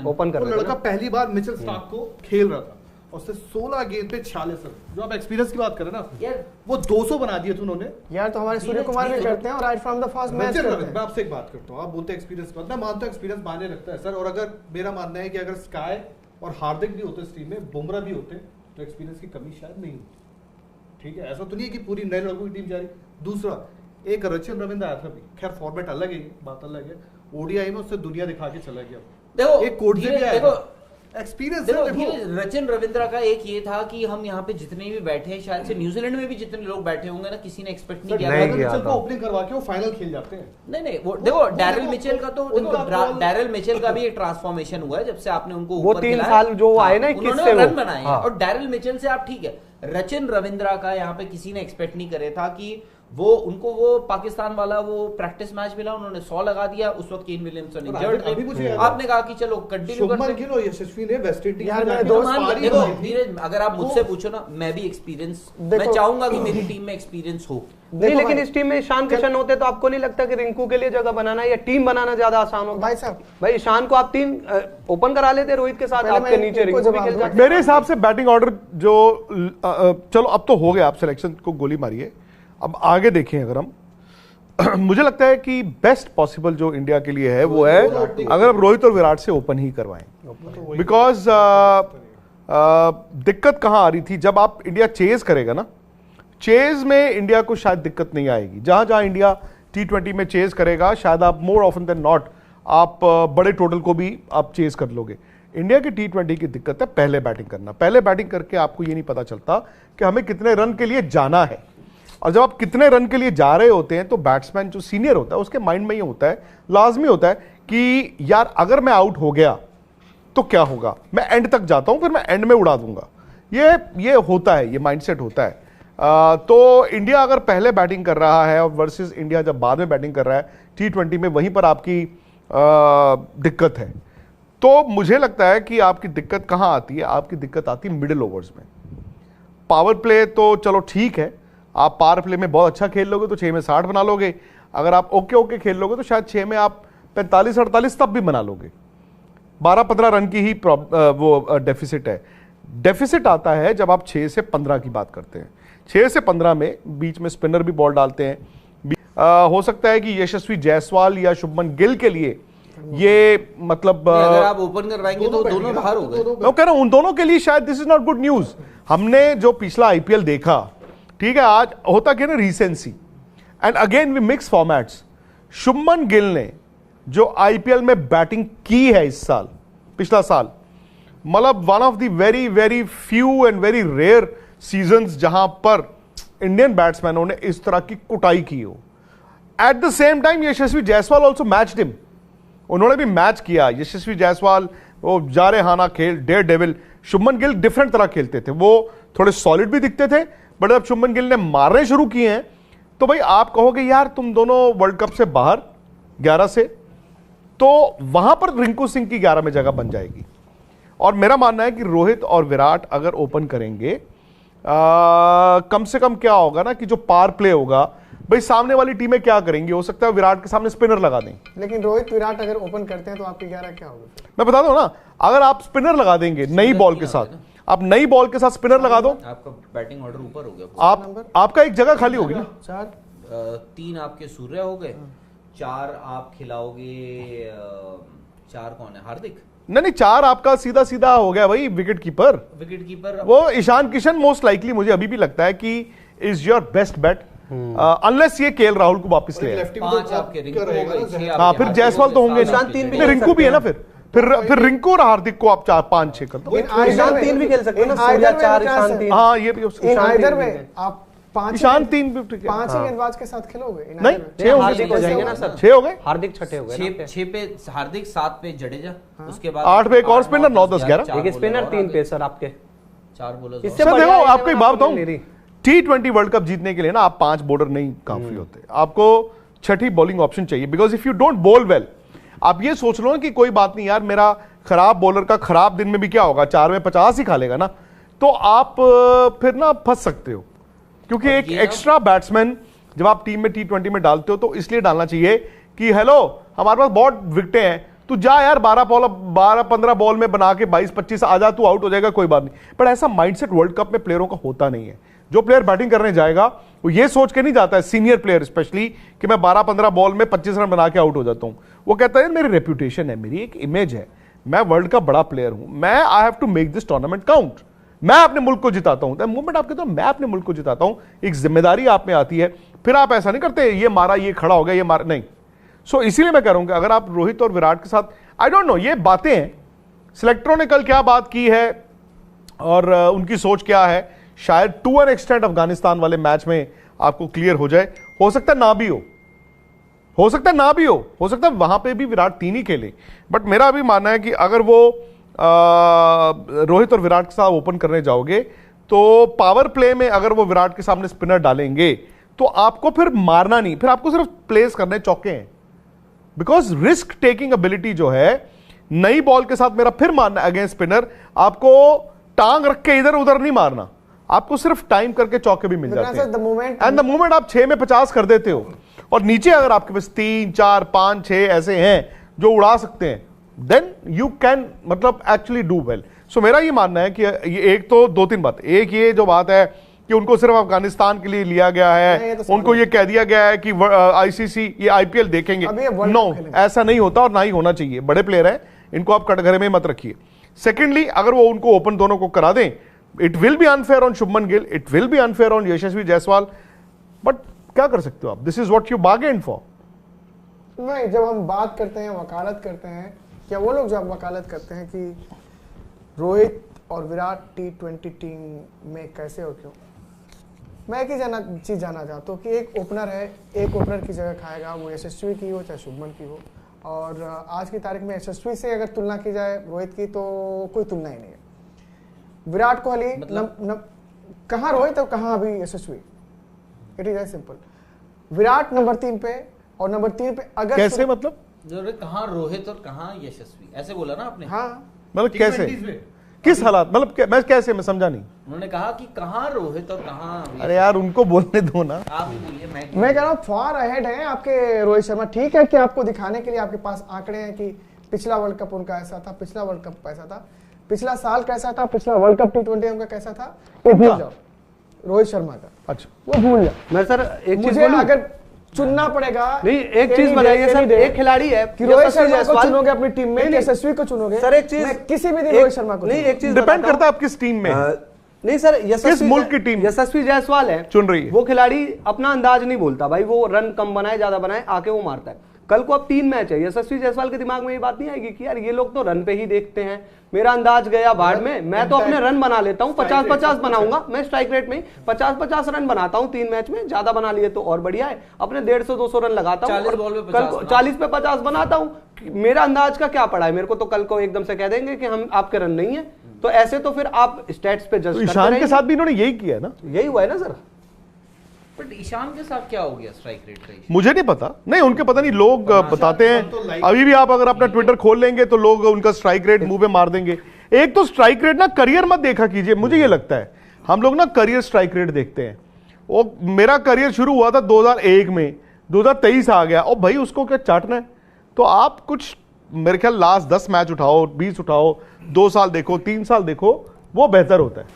ओपन कर रहे थे। रहे लड़का पहली बार मिचेल स्टार्क को खेल रहा था और उससे 16 गेंद पे 46 रन। जो आप एक्सपीरियंस की बात करें ना यार, वो 200 बना दिए थे उन्होंने। यार तो हमारे सूर्य कुमार भी करते हैं और right from the first match करते हैं। मैं आपसे एक बात करता हूँ, आप बोलते हैं एक्सपीरियंस की बात, मैं मानता हूँ एक्सपीरियंस मायने रखता है सर। और अगर मेरा मानना है कि अगर स्काई और हार्दिक भी होते इस टीम में, बुमराह भी होते, तो एक्सपीरियंस की कमी शायद नहीं होती। ठीक है, ऐसा तो नहीं है कि पूरी नए लड़कों की टीम जा रही। दूसरा, एक रचिन रविंद्र आया था भी, खैर फॉर्मेट अलग है, बात अलग है। ODI में उससे दुनिया दिखा के चला गया। देखो एक कोड से भी आया, देखो एक्सपीरियंस देखो देखो। रचिन रविंद्रा का एक ये था कि हम यहाँ पे जितने भी बैठे हैं, शायद से न्यूजीलैंड में भी जितने लोग बैठे होंगे ना, किसी ने एक्सपेक्ट नहीं किया था ओपनिंग करवा के वो फाइनल खेल जाते हैं। नहीं वो देखो डैरिल मिचेल का तो देखो डैरिल मिचेल का भी एक ट्रांसफॉर्मेशन हुआ है जब से आपने उनको वो 3 साल जो आए ना, उन्होंने रन बनाए। और डैरिल मिचेल से आप ठीक है, रचिन रविंद्रा का यहाँ पे किसी ने एक्सपेक्ट नहीं करे था कि वो उनको वो पाकिस्तान वाला वो प्रैक्टिस मैच मिला, उन्होंने 100 लगा दिया, उस वक्त केन विलियमसन अभी मुझे इंजर्ड, आपने कहा कि चलो कंटिन्यू शुभमन करते गिल और यशस्वी ने वेस्ट इंडीज यार, में मैंने जाके दोस्त पारी देखो मारी थी। धीरज, अगर आप मुझसे पूछो ना, मैं भी एक्सपीरियंस, देखो- मैं चाहूंगा कि मेरी टीम में एक्सपीरियंस हो। नहीं, लेकिन भाई, इस टीम में ईशान किशन होते तो आपको नहीं लगता कि रिंकू के लिए जगह बनाना या टीम बनाना ज्यादा आसान होगा? भाई साहब, भाई ईशान को आप 3 ओपन करा लेते रोहित के साथ, पहले आपके मैं नीचे इनको रिंकू भी जवाब खेल दूं। जाते। मेरे हिसाब से बैटिंग ऑर्डर जो चलो अब तो हो गया, आप सिलेक्शन को गोली मारिए, अब आगे देखें अगर हम मुझे लगता है कि बेस्ट पॉसिबल जो इंडिया के लिए है वो है अगर आप रोहित और विराट से ओपन ही करवाएं, बिकॉज दिक्कत कहां आ रही थी जब आप इंडिया चेज करेगा ना, चेज में इंडिया को शायद दिक्कत नहीं आएगी, जहां जहां इंडिया T20 में चेज करेगा शायद आप मोर ऑफन देन नॉट आप बड़े टोटल को भी आप चेज कर लोगे। इंडिया की T20 की दिक्कत है पहले बैटिंग करना, पहले बैटिंग करके आपको ये नहीं पता चलता कि हमें कितने रन के लिए जाना है, और जब आप कितने रन के लिए जा रहे होते हैं तो बैट्समैन जो सीनियर होता है उसके माइंड में ये होता है, लाजमी होता है कि यार अगर मैं आउट हो गया तो क्या होगा, मैं एंड तक जाता हूं फिर मैं एंड में उड़ा दूंगा, ये होता है, ये माइंडसेट होता है। तो इंडिया अगर पहले बैटिंग कर रहा है और वर्सेस इंडिया जब बाद में बैटिंग कर रहा है T20 में, वहीं पर आपकी दिक्कत है। तो मुझे लगता है कि आपकी दिक्कत कहां आती है, आपकी दिक्कत आती है मिडिल ओवर्स में। पावर प्ले तो चलो ठीक है, आप पावर प्ले में बहुत अच्छा खेल लोगे तो 6 में 60 बना लोगे, अगर आप ओके खेल लोगे तो शायद 6 में आप 45-48 तब भी बना लोगे। 12-15 रन की ही वो डेफिसिट है। डेफिसिट आता है जब आप 6 से 15 की बात करते हैं। 6 से 15 में बीच में स्पिनर भी बॉल डालते हैं, हो सकता है कि यशस्वी जायसवाल या शुभमन गिल के लिए ये मतलब अगर आप ओपन करवाएंगे तो दोनों बाहर हो गए। मैं कह रहा हूं उन दोनों के लिए शायद this is not good news. हमने जो पिछला आईपीएल देखा, ठीक है, आज होता क्या ना, recency and again we mix formats. Shubman Gill ने जो आईपीएल में बैटिंग की है इस साल, पिछला साल, मतलब one of the very very few and very rare seasons जहां पर इंडियन बैट्समैनों ने इस तरह की कुटाई की हो। At the same time Yashasvi Jaiswal also matched him, उन्होंने भी मैच किया। यशस्वी जायसवाल वो जारेहाना खेल, daredevil. Shubman Gill different तरह खेलते थे, वो थोड़े सॉलिड भी दिखते थे, बट जब शुभमन गिल ने मारने शुरू किए हैं तो भाई आप कहोगे यार तुम दोनों वर्ल्ड कप से बाहर 11 से, तो वहां पर रिंकू सिंह की 11 में जगह बन जाएगी। और मेरा मानना है कि रोहित और विराट अगर ओपन करेंगे, कम से कम क्या होगा ना कि जो पावर प्ले होगा, भाई सामने वाली टीमें क्या करेंगी, हो सकता है विराट के सामने स्पिनर लगा दें। लेकिन रोहित विराट अगर ओपन करते हैं तो आपकी 11 क्या होगी? मैं बता दूं ना, अगर आप स्पिनर लगा देंगे नई बॉल के साथ, आप नई बॉल के साथ स्पिनर लगा दो, आपका बैटिंग ऑर्डर ऊपर हो गया। आपका एक जगह खाली होगी ना। 3 आपके सूर्य हो गए, 4 आप खिलाओगे, 4 कौन है, हार्दिक? नहीं 4 आपका सीधा सीधा हो गया भाई, विकेट कीपर वो ईशान किशन मोस्ट लाइकली मुझे अभी भी लगता है कि is your best bet, unless ये केएल राहुल को वापस ले आए। 5 आपके रिंकू हो गए, 6 हाँ, फिर जायसवाल तो होंगे ईशान 3 भी नहीं, रिंकू भी है ना, फिर रिंकू और हार्दिक को आप 4-5-6 कर दो। ईशान 3 भी खेल सकते हैं ना, सूर्या 4 ईशान 3। हाँ ये भी इधर में आप 5 ईशान 3 भी ठीक है। 5 ही गेंदबाज के साथ खेलोगे? नहीं 6 हो हार्दिक हो गए, जाएंगे ना सर, 6 हो गए, हार्दिक छठे हो गए ना। 6 पे हार्दिक, 7 पे जडेजा, उसके बाद 8 पे एक और स्पिनर, 9-10-11 एक स्पिनर 3 पेसर आपके। 4 बॉलर। इससे सर बढ़िया देखो है, आपको एक बात बताऊं, ले रही। T20 वर्ल्ड कप जीतने के लिए ना आप 5 बॉलर नहीं काफी होते, आपको छठी बॉलिंग ऑप्शन चाहिए, because if you don't ball well, आप ये सोच लो कि कोई बात नहीं यार, मेरा खराब बॉलर का खराब दिन में भी क्या होगा, 4 में 50 ही खा लेगा ना, तो आप फिर ना फंस सकते हो। क्योंकि एक एक्स्ट्रा बैट्समैन जब आप टीम में T20 में डालते हो तो इसलिए डालना चाहिए कि हेलो हमारे पास बहुत विकेटें हैं, तू जा यार 12-15 बॉल में बना के 22-25 आ जा, तू आउट हो जाएगा कोई बात नहीं। पर ऐसा माइंडसेट वर्ल्ड कप में प्लेयरों का होता नहीं है। जो प्लेयर बैटिंग करने जाएगा वो ये सोच के नहीं जाता है, सीनियर प्लेयर स्पेशली, कि मैं 12-15 बॉल में 25 रन बना के आउट हो जाता हूं। वो कहता है मेरी रेप्यूटेशन है, मेरी एक इमेज है, मैं वर्ल्ड का बड़ा प्लेयर हूं, मैं I have to make this tournament count, मैं अपने मुल्क को जिताता हूं। मूवमेंट आप कहते हो मैं अपने मुल्क को जिताता हूं, एक जिम्मेदारी आप में आती है। फिर आप ऐसा नहीं करते ये मारा ये खड़ा हो गया ये मारा, नहीं। सो इसीलिए मैं कह रहा हूं कि अगर आप रोहित और विराट के साथ, आई डोंट नो ये बातें हैं, सिलेक्टरों ने कल क्या बात की है और उनकी सोच क्या है, शायद टू एन एक्सटेंट अफगानिस्तान वाले मैच में आपको क्लियर हो जाए। हो सकता है ना भी हो सकता है ना भी हो सकता है वहां पे भी विराट 3 ही खेले। बट मेरा अभी मानना है कि अगर वो रोहित और विराट के साथ ओपन करने जाओगे तो पावर प्ले में अगर वो विराट के सामने स्पिनर डालेंगे तो आपको फिर मारना नहीं, फिर आपको सिर्फ प्लेस करने चौके हैं। बिकॉज रिस्क टेकिंग एबिलिटी जो है, नई बॉल के साथ मेरा फिर मारना अगेंस्ट स्पिनर, आपको टांग रख के इधर उधर नहीं मारना, आपको सिर्फ टाइम करके चौके भी मिल जाते हैं। एंड द मोमेंट आप 6 में 50 कर देते हो और नीचे अगर आपके पास 3, 4, 5, 6 ऐसे हैं जो उड़ा सकते हैं, देन यू कैन मतलब एक्चुअली डू वेल। सो मेरा ये मानना है कि ये एक तो 2-3 बात, एक ये जो बात है कि उनको सिर्फ अफगानिस्तान के लिए लिया गया है, उनको ये कह दिया गया है कि आईसीसी ये आईपीएल देखेंगे, नो ऐसा नहीं होता और ना ही होना चाहिए। बड़े प्लेयर हैं, इनको आप कटघरे में मत रखिए। सेकेंडली, अगर वो उनको ओपन दोनों को करा दें, it will be unfair on Shubman Gill, it will be unfair on Yashasvi Jaiswal, but क्या कर सकते हो आप, this is what you bargain for. नहीं, जब हम बात करते हैं, वकालत करते हैं, क्या वो लोग जब वकालत करते हैं कि रोहित और विराट T20 टीम में कैसे हो, क्यों, मैं एक ही चीज जानना चाहता हूँ कि एक ओपनर है, एक ओपनर की जगह खाएगा, वो यशस्वी की हो चाहे शुभमन की हो, और आज की तारीख में यशस्वी से अगर तुलना की जाए रोहित की तो कोई तुलना ही नहीं है। विराट कोहली कहाँ रोहित और कहाँ अभी Yashasvi, it is very simple. Virat number 3 पे और नंबर 3 पे अगर कैसे मतलब कहाँ रोहित और कहाँ यशस्वी, ऐसे बोला ना आपने? हाँ, मतलब कैसे, किस हालात, मतलब मैं कैसे, मैं समझा नहीं। उन्होंने कहा कि कहाँ रोहित और कहाँ, अरे यार उनको बोलने दो ना, आप ही बोलिए। मैं कह रहा हूँ फार अहेड है आपके रोहित शर्मा। ठीक है कि आपको दिखाने के लिए आपके पास आंकड़े हैं कि पिछला वर्ल्ड कप उनका ऐसा था, पिछला वर्ल्ड कप ऐसा था, पिछला साल कैसा था, पिछला वर्ल्ड कप T20 उनका कैसा था, वो भूल जाओ रोहित शर्मा का। अच्छा, वो भूल जाओ। मैं सर एक चीज मुझे अगर चुनना पड़ेगा, नहीं एक चीज बताइए सर, एक खिलाड़ी है कि रोहित शर्मा को चुनोगे अपनी टीम में, यशस्वी को चुनोगे? सर एक चीज, मैं किसी भी दिन रोहित शर्मा को नहीं, एक चीज डिपेंड करता है आप किस टीम में। नहीं सर, किस मुल्क की टीम यशस्वी जायसवाल है चुन रही है, वो खिलाड़ी अपना अंदाज नहीं बोलता भाई, वो रन कम बनाए ज्यादा बनाए आके वो मारता है। कल को अब 3 मैच है, यशस्वी जायसवाल के दिमाग में ये बात नहीं आएगी कि यार ये लोग तो रन पे ही देखते हैं, मेरा अंदाज गया भाड़ में, मैं तो अपने रन बना लेता हूँ, 50-50 बनाऊंगा मैं स्ट्राइक रेट में 50-50 रन बनाता हूँ 3 मैच में, ज्यादा बना लिए तो और बढ़िया है, अपने 150-200 रन लगाता हूँ, 40 पे 50 बनाता हूँ। मेरा अंदाज का क्या पड़ा है, मेरे को तो कल को एकदम से कह देंगे कि हम आपके रन नहीं है, तो ऐसे तो फिर आप स्टैट्स पे जज करते ईशान के साथ भी इन्होंने यही किया है ना, यही हुआ है ना सर। बट ईशान के साथ क्या हो गया स्ट्राइक रेट का? मुझे नहीं पता, नहीं उनके पता नहीं, लोग बताते हैं। अभी भी आप अगर अपना ट्विटर खोल लेंगे तो लोग उनका स्ट्राइक रेट मुंह पे मार देंगे। एक तो स्ट्राइक रेट ना करियर मत देखा कीजिए, मुझे ये लगता है हम लोग ना करियर स्ट्राइक रेट देखते हैं। वो मेरा करियर शुरू हुआ था 2001 में, 2023 आ गया और भाई उसको क्या चाटना है। तो आप कुछ मेरे ख्याल लास्ट 10 मैच उठाओ, 20 उठाओ, 2 साल देखो, 3 साल देखो, वो बेहतर होता है।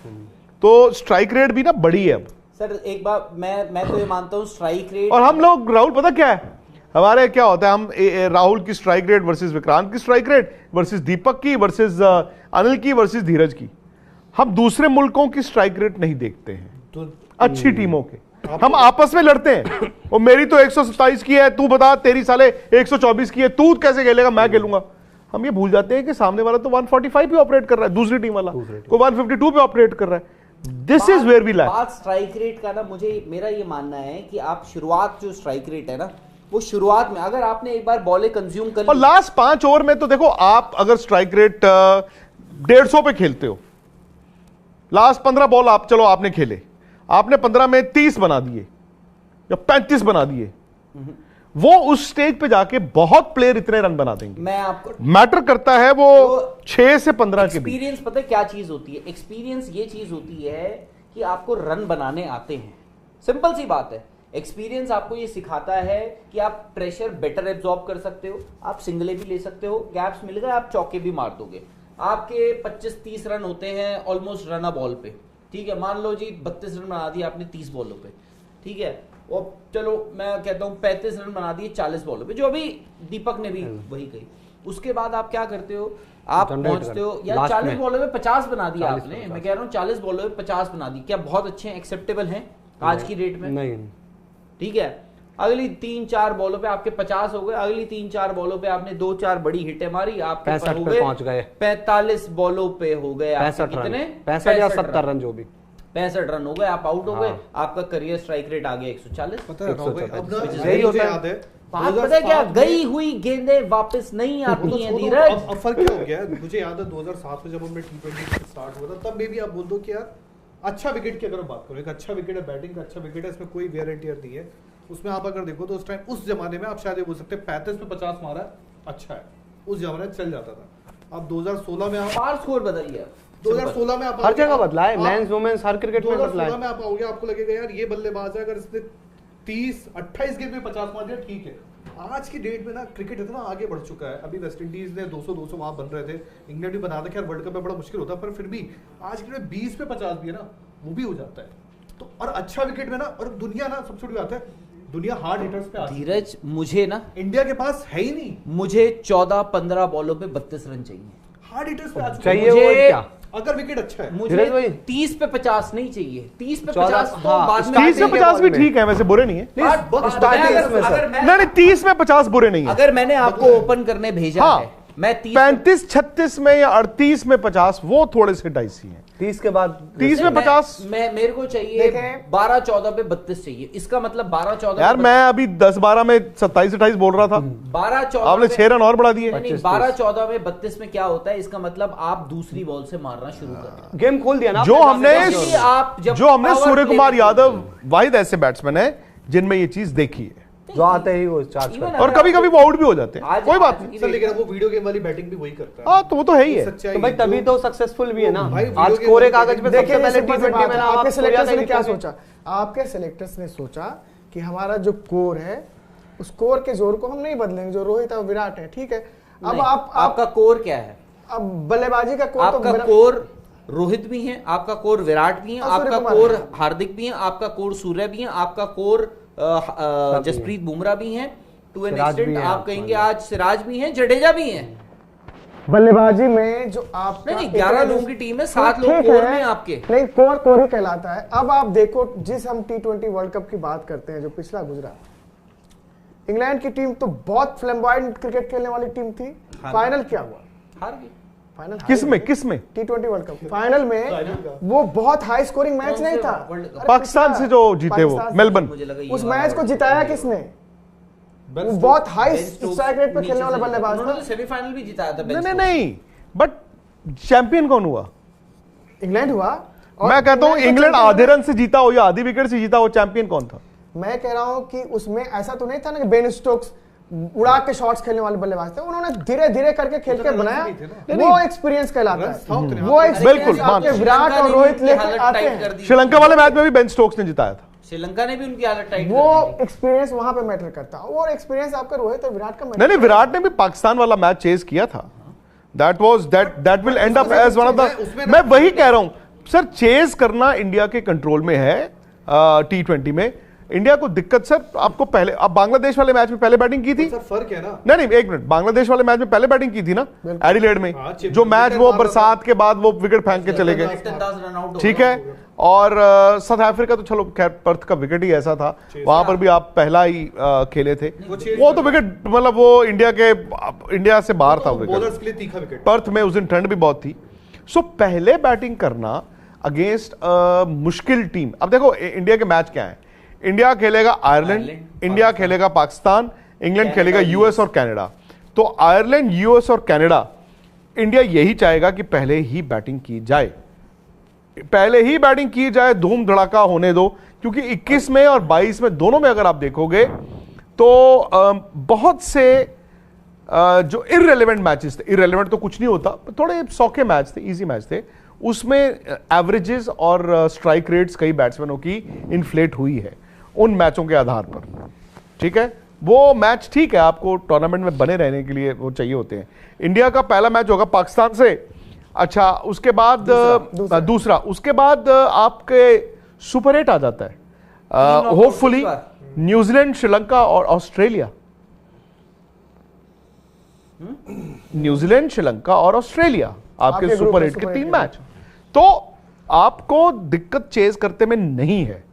तो स्ट्राइक रेट भी ना बड़ी है अब सर। एक बार मैं तो ये मानता हूँ स्ट्राइक रेट, और हम लोग राहुल पता क्या है हमारे, क्या होता है, हम राहुल की स्ट्राइक रेट वर्सेस विक्रांत की स्ट्राइक रेट वर्सेस दीपक की वर्सेस अनिल की वर्सेस धीरज की, हम दूसरे मुल्कों की स्ट्राइक रेट नहीं देखते हैं, अच्छी टीमों के। हम आपस में लड़ते हैं, और मेरी तो 127 की है, तू बता तेरी साले 124 की है, तू कैसे खेलेगा, मैं खेलूंगा। हम ये भूल जाते हैं कि सामने वाला तो 145 पे ऑपरेट कर रहा है, दूसरी टीम वाला को 152 पे ऑपरेट कर रहा है। This is where we lack. बात स्ट्राइक रेट का ना, मेरा ये मानना है कि आप शुरुआत जो स्ट्राइक रेट है ना, वो शुरुआत में अगर आपने एक बार बॉलें कंज्यूम कर ली, और लास्ट 5 ओवर में तो देखो, आप अगर स्ट्राइक रेट 150 पे खेलते हो, लास्ट 15 बॉल आप चलो आपने खेले, आपने 15 में 30 बना दिए या 35 बना दिए, वो उस स्टेज पे जाके बहुत प्लेयर इतने रन बना देंगे। मैं आपको मैटर करता है वो 6 से 15 के बीच। एक्सपीरियंस पता है क्या चीज होती है? एक्सपीरियंस ये चीज होती है कि आपको रन बनाने आते हैं, सिंपल सी बात है। एक्सपीरियंस आपको ये सिखाता है कि आप प्रेशर बेटर एब्जॉर्ब कर सकते हो, आप सिंगले भी ले सकते हो, गैप्स मिल गए आप चौके भी मार दोगे। आपके 25-30 रन होते हैं ऑलमोस्ट रन अ बॉल पे, ठीक है, मान लो जी 32 रन बना दिए आपने 30 बॉलों पे, ठीक है, और चलो मैं कहता हूँ 35 रन बना दिए 40 बॉलों पे, जो अभी दीपक ने भी वही कही। उसके बाद आप क्या करते हो, आप पहुंचते हो या 40 बॉलों में 50 बना दिया आपने, मैं कह रहा हूँ 40 बॉलों में 50 बना दी, क्या बहुत अच्छे हैं, एक्सेप्टेबल हैं आज की डेट में? नहीं, ठीक है। अगली 3-4 बॉलों पे आपके 50 हो गए, अगली 3-4 बॉलों पे आपने 2-4 बड़ी हिटें मारी, आपके 65 पे पहुंच गए, 45 बॉलों पे हो गए 65 या 70 रन, जो भी 65 रन हो गए, आप आउट हो गए, आपका करियर स्ट्राइक रेट आ गया 140। पता है यही होता है। बात पता है क्या, गई हुई गेंदें वापस नहीं आती हैं धीरज। अब फर्क क्या हो गया है, मुझे याद है 2007 में जब हमने T20 स्टार्ट हुआ था, तब में भी आप बोल दो कि यार अच्छा विकेट की अगर हम बात करो, एक अच्छा विकेट है, बैटिंग का अच्छा विकेट है, इसमें कोई वेयर एंड टियर नहीं है। उसमें आप अगर देखो तो उस टाइम, उस जमाने में आप शायद ये बोल सकते हैं 35 पे 50 मारा है, अच्छा है, उस जमाने में चल जाता था। अब 2016 में आप पार स्कोर बदल गया, 2016 में आप हर जगह बदला है, मेंस वुमेन्स हर क्रिकेट में बदला 2016 है। में आप आओगे, आपको लगेगा यार ये बल्लेबाज है, अगर इसने 30-28 गेंद में 50 मार दिया ठीक है। आज की डेट में ना क्रिकेट इतना आगे बढ़ चुका है, अभी वेस्ट इंडीज ने 200 वहां बन रहे थे, इंग्लैंड भी बना था, खैर वर्ल्ड कप में बड़ा मुश्किल होता है, पर फिर भी आज की डेट में 20 पे 50 भी है ना, वो भी हो जाता है। तो और अच्छा विकेट में ना, और दुनिया ना सबसे बड़ी बात है, दुनिया हार्ड हिटर्स पे आती है। धीरज मुझे ना, इंडिया के पास है ही नहीं, मुझे 14-15 बॉलों पे 32 रन चाहिए। हार्ड हिटर्स पे आ चुके चाहिए हैं। वो मुझे- क्या? अगर विकेट अच्छा है, मुझे धीरज भाई, 30 पे 50 नहीं चाहिए, 30 पे 14 50 तो हाँ, बाद में 30 से starting के 50 भी बॉल में। ठीक है, वैसे बुरे नहीं है। नहीं 30 में 50 बुरे नहीं है। अगर मैंने आपको ओपन करने भेजा हाँ, है, मैं 30 35-36 में या 38 में 50 वो थोड़े से डाइसी हैं। 30 के बाद 30 में 50 मैं मेरे को चाहिए देखें। 12-14 पे 32 चाहिए। इसका मतलब 12-14 यार मैं अभी 10-12 में 27-28 बोल रहा था, 12-14 आपने 6 रन और बढ़ा दिए। 12-14 में 32 में क्या होता है, इसका मतलब आप दूसरी बॉल से मारना शुरू कर दें। गेम खोल दिया ना जो आपने। हमने आप जब जो हमने power सूर्य play कुमार में यादव वाहिद ऐसे बैट्समैन है जिनमें ये चीज देखी है, जो आते ही वो चार्ज Even करता और अगर कभी कभी वो आउट भी हो जाते हैं, आज- कोई बात आज नहीं। की सर डेट लेकिन अब वो वीडियो गेम वाली बैटिंग भी वही करता है। हाँ तो वो तो है ही है। सच्चाई तो भाई तभी तो सक्सेसफुल भी है ना। भाई, आज वीडियो कोरे गेम कागज पे सबसे देखिए, पहले सिंपल सी T20 बात में है, ना आपके आप सिलेक्टर्स ने नहीं क्या जीतोगे। सोचा? आपके सिलेक्टर्स ने सोचा कि हमारा जो कोर है, उस कोर के जोर को हम नहीं बदलेंगे, जो रोहित और विराट है, ठीक है। अब नहीं, आप आपका कोर क्या है? अब बल्लेबाजी का कोर तो आपका विराट- कोर रोहित भी है, आपका कोर विराट भी है, और सूर्य आपका कुमार कोर भी है। हार्दिक भी है, आपका कोर सूर्य भी है, आपका कोर जसप्रीत बुमराह भी है, टू एन सिराज भी एक्सटेंट है आप कहेंगे आज सिराज भी हैं, जडेजा भी हैं। बल्लेबाजी में जो आप नहीं, 11 लोगों की टीम है, 7 लोग ठीक कोर है, में हैं आपके। नहीं कोर कोर ही कहलाता है। अब आप देखो, जिस हम T20 वर्ल्ड कप की बात करते हैं जो पिछला गुजरा, इंग्लैंड की टीम तो बहुत फ्लैम्बॉयंट क्रिकेट खेलने वाली टीम थी। फाइनल क्या हुआ? हार गए। फाइनल किसमें T20 वर्ल्ड कप फाइनल में वो बहुत हाई स्कोरिंग मैच नहीं था। World cup? अरे पाकिस्तान पिछला- से जो जीते वो पाकिस्तान से। मेलबर्न। मुझे लगा ये उस वाला मैच को वर्ल्ड जिताया कप किसने? बेन वो स्टोक्स- बहुत high Ben Stokes strike rate पे नीचे खेलने वाला से- बल्लेबाज उन्होंने था। तो सेमीफाइनल भी जिताया था बेन नहीं स्टोक्स। नहीं, बट चैंपियन कौन हुआ? इंग्लैंड हुआ। और मैं कहता हूं को इंग्लैंड चैंपियन आधे रन से जीता हो या आधी विकेट से जीता हो, चैंपियन कौन था? मैं कह रहा हूं कि उसमें ऐसा तो नहीं था ना कि बेन स्टोक्स उड़ा के शॉट्स खेलने वाले बल्लेबाज थे। उन्होंने धीरे धीरे करके खेल के उतना बनाया, रन भी थे ना। वो एक्सपीरियंस कहलाता रन्स था उतने, है। वो हाँ। एक्सपीरियंस बिल्कुल, आपके मान- विराट श्रीलंका और ने रोहित उनकी लेके हालत आते टाइट कर हैं। दी। श्रीलंका वाले मैच में भी बेन स्टोक्स ने जिताया था। श्रीलंका ने भी उनकी हालत टाइट वो कर दी थी। एक्सपीरियंस वहां पे मैटर करता है, और एक्सपीरियंस आपका रोहित और विराट का मैटर नहीं विराट ने भी पाकिस्तान वाला मैच चेस किया था। That will end up as one of the, मैं वही कह रहा हूं सर, चेस करना इंडिया के कंट्रोल में है। T20 में इंडिया को दिक्कत सर, आपको पहले, अब बांग्लादेश वाले मैच में पहले बैटिंग की थी। सर फर्क है ना, नहीं एक मिनट, बांग्लादेश वाले मैच में पहले बैटिंग की थी ना एडिलेड में, हाँ, चिप- जो मैच विकेट वो मार रहा बरसात के बाद वो विकेट फेंक के चले गए, कैप्टन दास रन आउट हो ठीक गया। है। और साउथ अफ्रीका तो चलो खैर पर्थ का विकेट ही ऐसा था, वहां पर भी आप पहला ही खेले थे, चेस वो तो विकेट मतलब वो इंडिया से बाहर था विकेट। बॉलर्स के लिए तीखा विकेट। पर्थ में उस दिन ठंड भी बहुत थी। सो पहले बैटिंग करना अगेंस्ट मुश्किल टीम। अब देखो इंडिया के मैच क्या है, इंडिया खेलेगा आयरलैंड, इंडिया खेलेगा पाकिस्तान, इंग्लैंड खेलेगा यूएस और कनाडा। तो आयरलैंड, यूएस और कनाडा, इंडिया यही चाहेगा कि पहले ही बैटिंग की जाए, पहले ही बैटिंग की जाए, धूम धड़ाका होने दो, क्योंकि 21 में और 22 में दोनों में अगर आप देखोगे तो बहुत से जो इररेलेवेंट मैचेस थे, इररेलेवेंट तो कुछ नहीं होता, थोड़े सौखे मैच थे, इजी मैच थे, उसमें एवरेजेस और स्ट्राइक रेट्स कई बैट्समैनों की इन्फ्लेट हुई है उन मैचों के आधार पर, ठीक है। वो मैच ठीक है, आपको टूर्नामेंट में बने रहने के लिए वो चाहिए होते हैं। इंडिया का पहला मैच होगा पाकिस्तान से, अच्छा उसके बाद दूसरा, उसके बाद आपके सुपर 8 आ जाता है, होपफुली न्यूजीलैंड, श्रीलंका और ऑस्ट्रेलिया। न्यूजीलैंड, श्रीलंका और ऑस्ट्रेलिया आपके ग्रुप सुपर में 8 के सुपर 3 8 मैच। तो आपको दिक्कत चेज करते में नहीं है,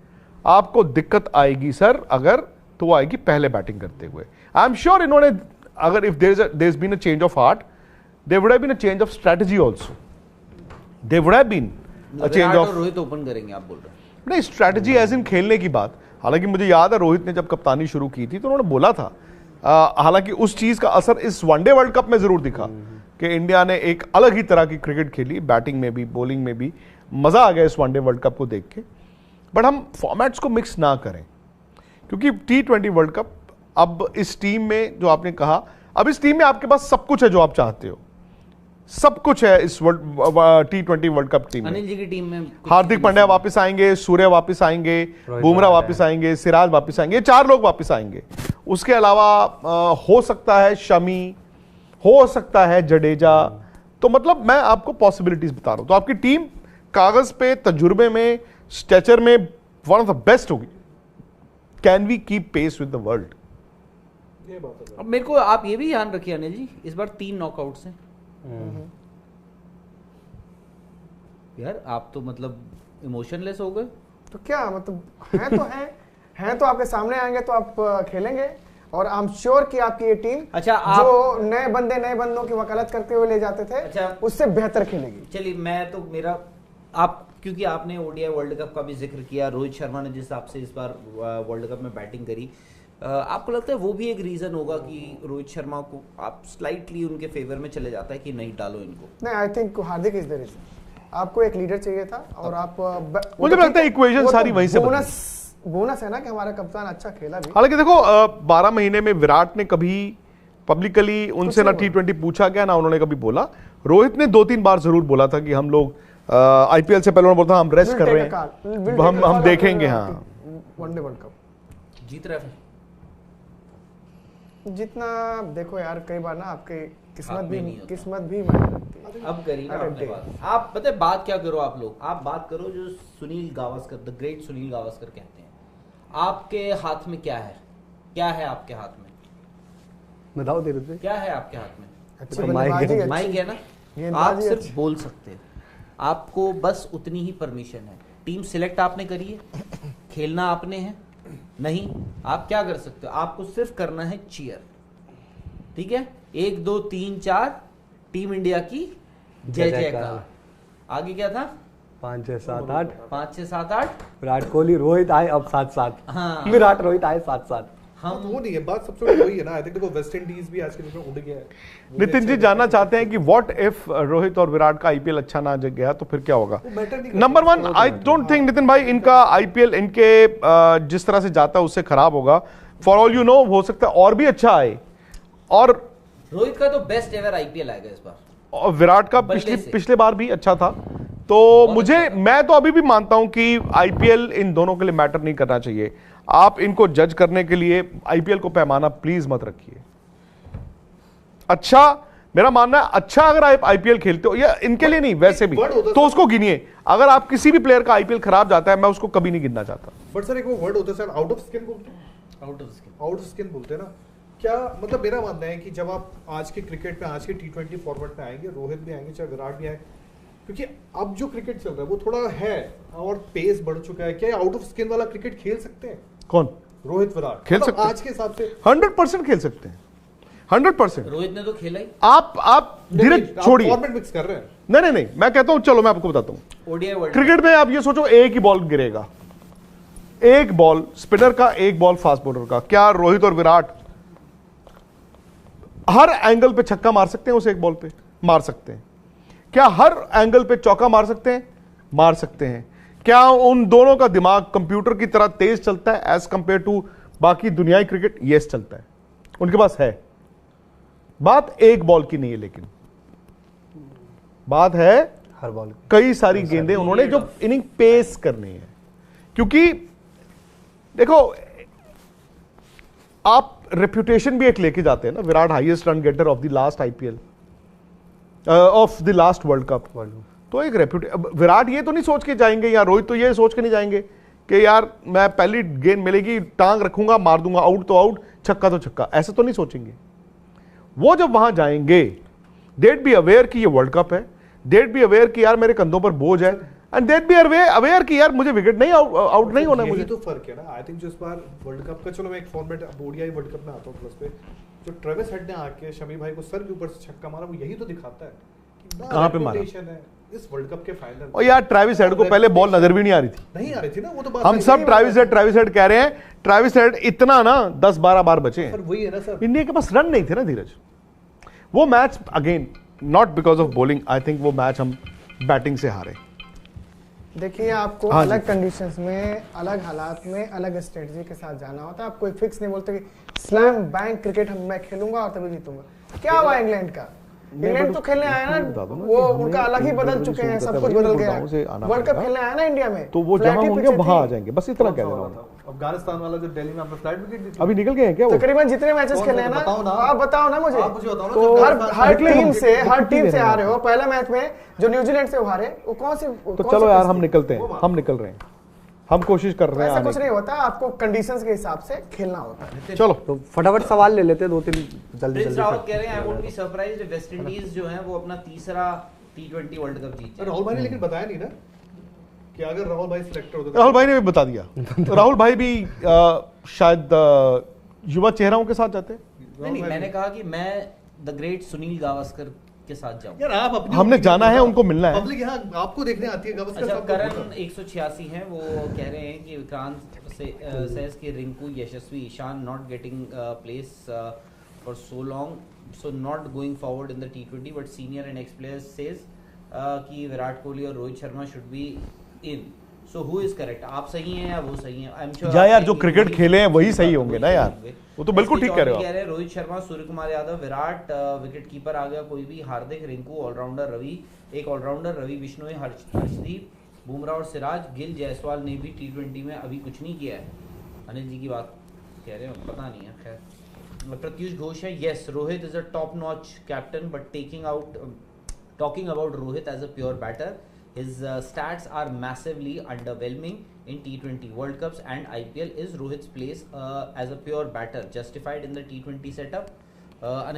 आपको दिक्कत आएगी सर अगर, तो वो आएगी पहले बैटिंग करते हुए। आई एम श्योर इन्होंने, अगर if there is been a change of heart, there would have been a change of strategy also, there would have been a change Virat और ऑफ, रोहित ओपन करेंगे आप बोल रहे हैं। नहीं स्ट्रैटेजी एज इन खेलने की बात। हालांकि मुझे याद है रोहित ने जब कप्तानी शुरू की थी तो उन्होंने बोला था, हालांकि उस चीज का असर इस वनडे वर्ल्ड कप में जरूर दिखा कि इंडिया ने एक अलग ही तरह की क्रिकेट खेली, बैटिंग में भी, बॉलिंग में भी, मजा आ गया इस वनडे वर्ल्ड कप को देख के। बट हम फॉर्मेट्स को मिक्स ना करें, क्योंकि T20 वर्ल्ड कप, अब इस टीम में जो आपने कहा, अब इस टीम में आपके पास सब कुछ है जो आप चाहते हो, सब कुछ है इस T20 वर्ल्ड कप टीम में। अनिल जी की टीम में हार्दिक पांड्या वापस आएंगे, सूर्य वापस आएंगे, बुमराह वापस आएंगे, सिराज वापस आएंगे, 4 लोग वापस आएंगे। उसके अलावा हो सकता है शमी, हो सकता है जडेजा। तो मतलब मैं आपको पॉसिबिलिटीज बता रहा हूं। तो आपकी टीम कागज पे, तजुर्बे में, स्टेचर में वन ऑफ द बेस्ट होगी। Can we keep pace with the world? ये बात है। अब मेरे को आप ये भी ध्यान रखिए अनिल जी, इस बार 3 नॉकआउट्स हैं यार। आप तो मतलब इमोशनलेस हो गए। तो क्या मतलब, हैं तो आपके सामने आएंगे तो आप खेलेंगे, और आई एम श्योर कि आपकी ये टीम अच्छा, जो नए बंदों की वकालत करते हुए ले जाते थे, अच्छा, उससे बेहतर खेलेगी। चलिए, मैं तो मेरा आप, क्योंकि आपने ओडीआई वर्ल्ड कप का भी जिक्र किया, रोहित शर्मा ने जिस हिसाब से इस बार वर्ल्ड कप में बैटिंग करी, आपको लगता है वो भी एक रीजन होगा कि रोहित शर्मा को आप स्लाइटली उनके फेवर में चले जाता है कि नहीं डालो इनको? नहीं, I think Hardik is the reason. आपको एक लीडर चाहिए था, और आप मुझे लगता है इक्वेशन सारी वहीं से बोनस है ना कि हमारा कप्तान अच्छा खेला भी। हालांकि देखो 12 महीने में विराट ने कभी पब्लिकली उनसे ना T20 पूछा गया, ना उन्होंने कभी बोला। रोहित ने 2-3 बार जरूर बोला था कि हम लोग आईपीएल से पहले उन्होंने बोला था हम रेस्ट कर रहे हैं, हम देखेंगे। हाँ, वनडे वर्ल्ड कप जीत रहे हैं जितना देखो यार, कई बार ना आपके किस्मत भी मायने रखती है। अब करिए ना आपने बात। आप पता है बात क्या करो, आप लोग आप बात करो जो सुनील गावस्कर, द ग्रेट सुनील गावस्कर कहते हैं, आपके हाथ में क्या है? क्या है आपके हाथ में? बताओ धीरे से। क्या है आपके हाथ में? अच्छी बल्लेबाजी, माइक है ना, आप सिर्फ बोल सकते हैं, आपको बस उतनी ही परमिशन है। टीम सिलेक्ट आपने करी है, खेलना आपने है नहीं, आप क्या कर सकते हो? आपको सिर्फ करना है चीयर, ठीक है? 1 2 3 4 टीम इंडिया की जय जयकार। आगे क्या था? 5 6 7 8 5 6 7 8 विराट कोहली रोहित आए, अब 7-7। हाँ, विराट रोहित आए 7-7। हम वो नहीं है बात, सबसे बड़ी वही है ना। आई थिंक देखो वेस्ट इंडीज भी आज के दिन में उड़ गया है। नितिन जी जानना चाहते हैं कि व्हाट इफ रोहित और विराट का आईपीएल अच्छा ना गया तो फिर क्या होगा? Number 1, I don't think Nitin भाई इनका आईपीएल इनके जिस तरह से जाता है उससे खराब होगा। फॉर ऑल यू नो, हो सकता है और भी अच्छा आए। और रोहित का तो बेस्ट एवर आईपीएल आएगा इस बार, और विराट का पिछले बार भी अच्छा था। तो मैं तो अभी भी मानता हूं कि आईपीएल इन दोनों के लिए मैटर नहीं करना चाहिए। आप इनको जज करने के लिए आईपीएल को पैमाना प्लीज मत रखिए। अच्छा, मेरा मानना है अच्छा अगर आप आईपीएल खेलते हो, या इनके लिए नहीं वैसे भी, तो उसको गिनिए। अगर आप किसी भी प्लेयर का आईपीएल खराब जाता है, मैं उसको कभी नहीं गिनना चाहता। बट सर एक वो वर्ड होता है सर, आउट ऑफ स्किन बोलते हैं, आउट ऑफ स्किन बोलते हैं ना। क्या मतलब मेरा मानना है कि जब आप आज के क्रिकेट में, आज के T20 फॉर्मेट में आएंगे, रोहित भी आएंगे चाहे विराट भी आए, क्योंकि अब जो क्रिकेट चल रहा है वो थोड़ा है और पेस बढ़ चुका है। क्या आउट ऑफ स्किन वाला क्रिकेट खेल सकते हैं? कौन? रोहित विराट खेल सकते हैं आज के हिसाब से 100% खेल सकते हैं, 100%। रोहित ने तो खेला ही। आप धीरे छोड़िए, फॉर्मेट मिक्स कर रहे हैं। नहीं, मैं कहता हूं, चलो मैं आपको बताता हूं। ओडीआई वर्ल्ड क्रिकेट में आप ये सोचो, एक ही बॉल गिरेगा, एक बॉल स्पिनर का, एक बॉल फास्ट बॉलर का। क्या रोहित और विराट हर एंगल पे छक्का मार सकते हैं? उस एक बॉल पे मार सकते हैं। क्या हर एंगल पे चौका मार सकते हैं? मार सकते हैं। क्या उन दोनों का दिमाग कंप्यूटर की तरह तेज चलता है एज कंपेयर टू बाकी दुनियाई क्रिकेट? यस, चलता है, उनके पास है। बात एक बॉल की नहीं है, लेकिन बात है हर बॉल कई सारी गेंदें उन्होंने जो इनिंग पेस करनी है। क्योंकि देखो, आप रेप्यूटेशन भी एक लेके जाते हैं ना। Virat highest run getter of the last IPL, of the last World Cup. तो एक विराट ये तो नहीं सोच के जाएंगे, या रोहित तो ये सोच के नहीं जाएंगे कि यार मैं पहली गेंद मिलेगी टांग रखूंगा, मार दूंगा, आउट तो आउट, छक्का तो छक्का, ऐसे तो नहीं सोचेंगे। वो जब वहां जाएंगे, डेट बी अवेयर कि ये वर्ल्ड कप है, डेट बी अवेयर कि यार मेरे कंधों पर बोझ है, एंड डेट बी अवेयर कि यार मुझे विकेट नहीं आउट नहीं होना है मुझे। तो फर्क है ना। आई थिंक जो इस बार वर्ल्ड कप का, चलो मैं एक फॉर्मेट ओडीआई वर्ल्ड कप में आता हूं प्लस पे, जो ट्रेविस हेड ने आके शमी भाई को सर के ऊपर से छक्का मारा, वो यही तो दिखाता है कि कहां पे मारा है इस वर्ल्ड कप के फाइनल। और यार ट्रेविस हेड को पहले बॉल नजर भी नहीं आ रही थी, नहीं आ रही थी ना, वो तो बात हम सब ट्रेविस हेड कह रहे हैं। ट्रेविस हेड इतना ना 10-12 बार बचे हैं। वही है ना सर, इंडिया के पास रन नहीं थे ना धीरज। वो match again not because of bowling, I think वो मैच हम बैटिंग से हारे। देखिए आपको हाँ अलग कंडीशंस में, अलग हालात में, अलग स्ट्रेटजी के साथ जाना होता है। आप कोई फिक्स नहीं बोलते कि स्लैम बैंक क्रिकेट मैं खेलूंगा और तभी जीतूंगा। क्या हुआ इंग्लैंड का? इंग्लैंड तो खेलने आया ना, वो उनका अलग ही बदल चुके हैं, सब कुछ बदल गया। वर्ल्ड कप खेलने आया ना इंडिया में, तो वो जहां होंगे वहां आ जाएंगे, बस इतना कह रहा हूँ। अफगानिस्तान वाला जो दिल्ली में आपने फ्लाइट विकेट दी थी, अभी निकल गए हैं क्या वो? तकरीबन जितने मैचेस खेले हैं ना, आप बताओ ना मुझे। आप मुझे बताओ ना, तो जो हर टीम से निकल हारे हो। पहला मैच में जो न्यूजीलैंड से हारे, वो कौन से? तो चलो यार हम निकलते हैं, हम निकल रहे हैं, हम कोशिश कर रहे हैं ऐसा आने कुछ नहीं होता, आपको कंडीशंस के हिसाब से खेलना होता है। चलो तो फटाफट सवाल ले लेते हैं, 2-3 जल्दी प्रिंस रावत जल्दी। कह रहे हैं I won't be surprised if West Indies जो है वो अपना तीसरा T20 वर्ल्ड कप जीत जाए। राहुल भाई ने लेकिन बताया नहीं ना कि अगर राहुल भाई सिलेक्ट होते राहुल भाई ने भी बता दिया। राहुल भाई भी शायद युवा चेहराओं के साथ जाते हैं। नहीं, मैंने कहा कि मैं द ग्रेट सुनील गावस्कर के साथ जाऊं। यार आप अपनी हमने जाना है, उनको मिलना है। पब्लिक यहाँ आपको देखने आती है। गावस्कर अच्छा, साहब को करण 186 हैं, वो कह रहे हैं कि विक्रांत says कि Rinku Yashasvi Ishan not getting place for so long, so not going forward in the T20, but senior and ex players says कि विराट कोहली और Rohit Sharma should be in. So who is correct? आप सही हैं या वो सही हैं? आई एम श्योर यार जो क्रिकेट खेले हैं वही सही होंगे ना यार, वो तो बिल्कुल ठीक कह रहे हो आप। रोहित शर्मा, सूर्य कुमार यादव, विराट, विकेट कीपर आ गया कोई भी, हार्दिक, रिंकू, ऑलराउंडर रवि, एक ऑलराउंडर रवि बिश्नोई, हर्षदीप, बुमराह और सिराज, गिल, जायसवाल ने भी T20 में अभी कुछ नहीं किया है। अनिल जी की बात कह रहे हो, पता नहीं है। खैर, प्रत्युष घोष है, yes Rohit is a top notch captain, but talking about Rohit as a pure batter, his stats are massively underwhelming in T20 World Cups and IPL. Is Rohit's place as a pure batter justified in the T20 setup?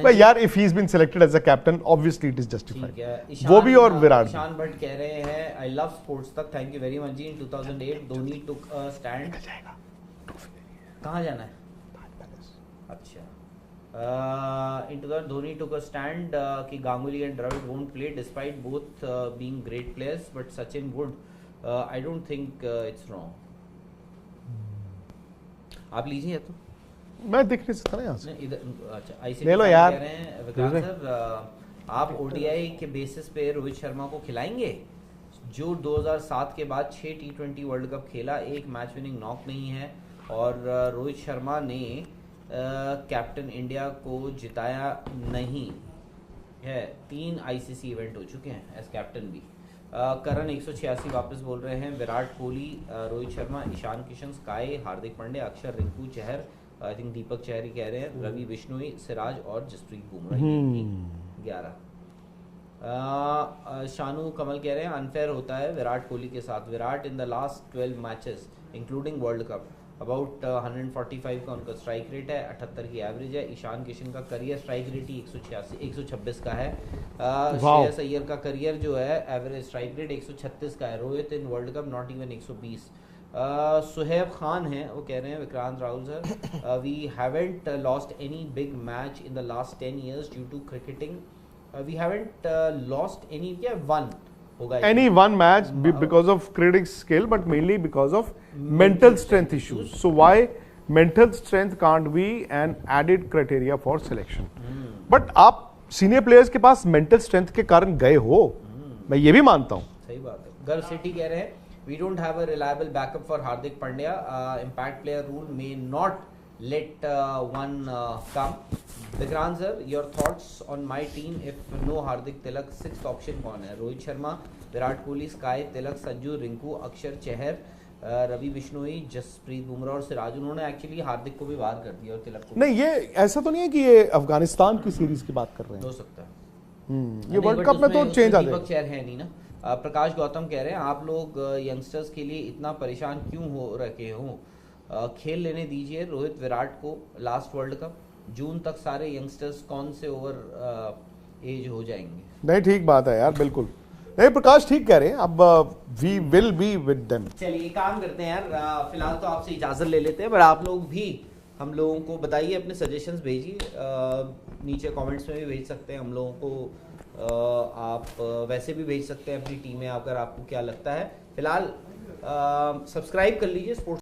भाई यार if he's been selected as a captain, obviously it is justified. ठीक है। वो भी और विराट भी। ईशान भट्ट कह रहे हैं I love sports तक, thank you very much ji. In 2008 Dhoni took a stand। कहाँ जाना है? अच्छा, in 2000 Dhoni took a stand कि Ganguly and Dravid won't play despite both being great players, but Sachin would. I don't think it's wrong. आप लीजिए तो। मैं दिख नहीं सकता ना यहाँ से। नहीं, इधर अच्छा, ICC ले लो कह यार। रहे हैं विक्रांत सर, आप ODI के बेसिस पे रोहित शर्मा को खिलाएंगे जो 2007 के बाद 6 T20 वर्ल्ड कप खेला, एक मैच विनिंग नॉक नहीं है, और रोहित शर्मा ने कैप्टन इंडिया को जिताया नहीं है। 3 ICC इवेंट हो चुके हैं एज कैप्टन भी। करण 186 वापस बोल रहे हैं, विराट कोहली, रोहित शर्मा, ईशान किशन, स्काई, हार्दिक पांड्या, अक्षर, रिंकू, चहर, आई थिंक दीपक चहरी कह रहे हैं, रवि बिश्नोई, सिराज और जसप्रीत बुमराह। 11। शानू कमल कह रहे हैं अनफेयर होता है विराट कोहली के साथ। विराट इन the last 12 matches including world cup about 145 का उनका स्ट्राइक रेट है, 78 की एवरेज है। ईशान किशन का करियर स्ट्राइक रेट ही 126 का है। श्रेयस अय्यर का करियर जो है एवरेज स्ट्राइक रेट 136 का है। Rohit in World Cup not even 120। Suhaib Khan हैं, वो कह रहे हैं Vikrant Rahul sir, we haven't lost any big match in the last 10 years due to cricketing. We haven't lost any, क्या वन होगा any one match because of critics skill, but mainly because of mental strength issues. So why mental strength can't be an added criteria for selection? But आप senior players के पास mental strength के कारण गए हो, मैं ये भी मानता हूँ। सही बात है। गर्व सिटी कह रहे हैं we don't have a reliable backup for Hardik Pandya. Impact player rule may not let one come. Vikrant sir, your thoughts on my team if no Hardik Tilak, 6th option कौन है? Rohit Sharma, Virat Kohli, sky, तिलक, संजू, रिंकू, अक्षर, चहर, रवि बिश्नोई, जसप्रीत बुमराह और सिराज। उन्होंने actually हार्दिक को भी बाहर कर दिया और तिलक को। नहीं, ये ऐसा तो नहीं है कि ये अफगानिस्तान की सीरीज की बात कर रहे हैं। हो सकता है ये वर्ल्ड कप में तो चेंज आ दीपक जाएगा। चहर है नहीं ना। प्रकाश गौतम कह रहे हैं आप लोग यंगस्टर्स के लिए इतना परेशान क्यों हो रखे हो? खेल लेने दीजिए रोहित विराट को। लास्ट वर्ल्ड कप जून तक सारे यंगस्टर्स कौन से ओवर एज हो जाएंगे? नहीं, ठीक बात है यार, बिल्कुल। नहीं, प्रकाश ठीक कह रहे हैं। अब we will be with them. चलिए काम करते हैं यार, फिलहाल तो आपसे इजाजत ले लेते हैं, पर आप लोग भी हम लोगों को बताइए, अपने सजेशंस भेजिए, नीचे कमेंट्स में भी भेज सकते हैं हम लोगों को। आप वैसे भी भेज सकते हैं अपनी टीम में, अगर आपको क्या लगता है। फिलहाल सब्सक्राइब कर लीजिए स्पोर्ट्स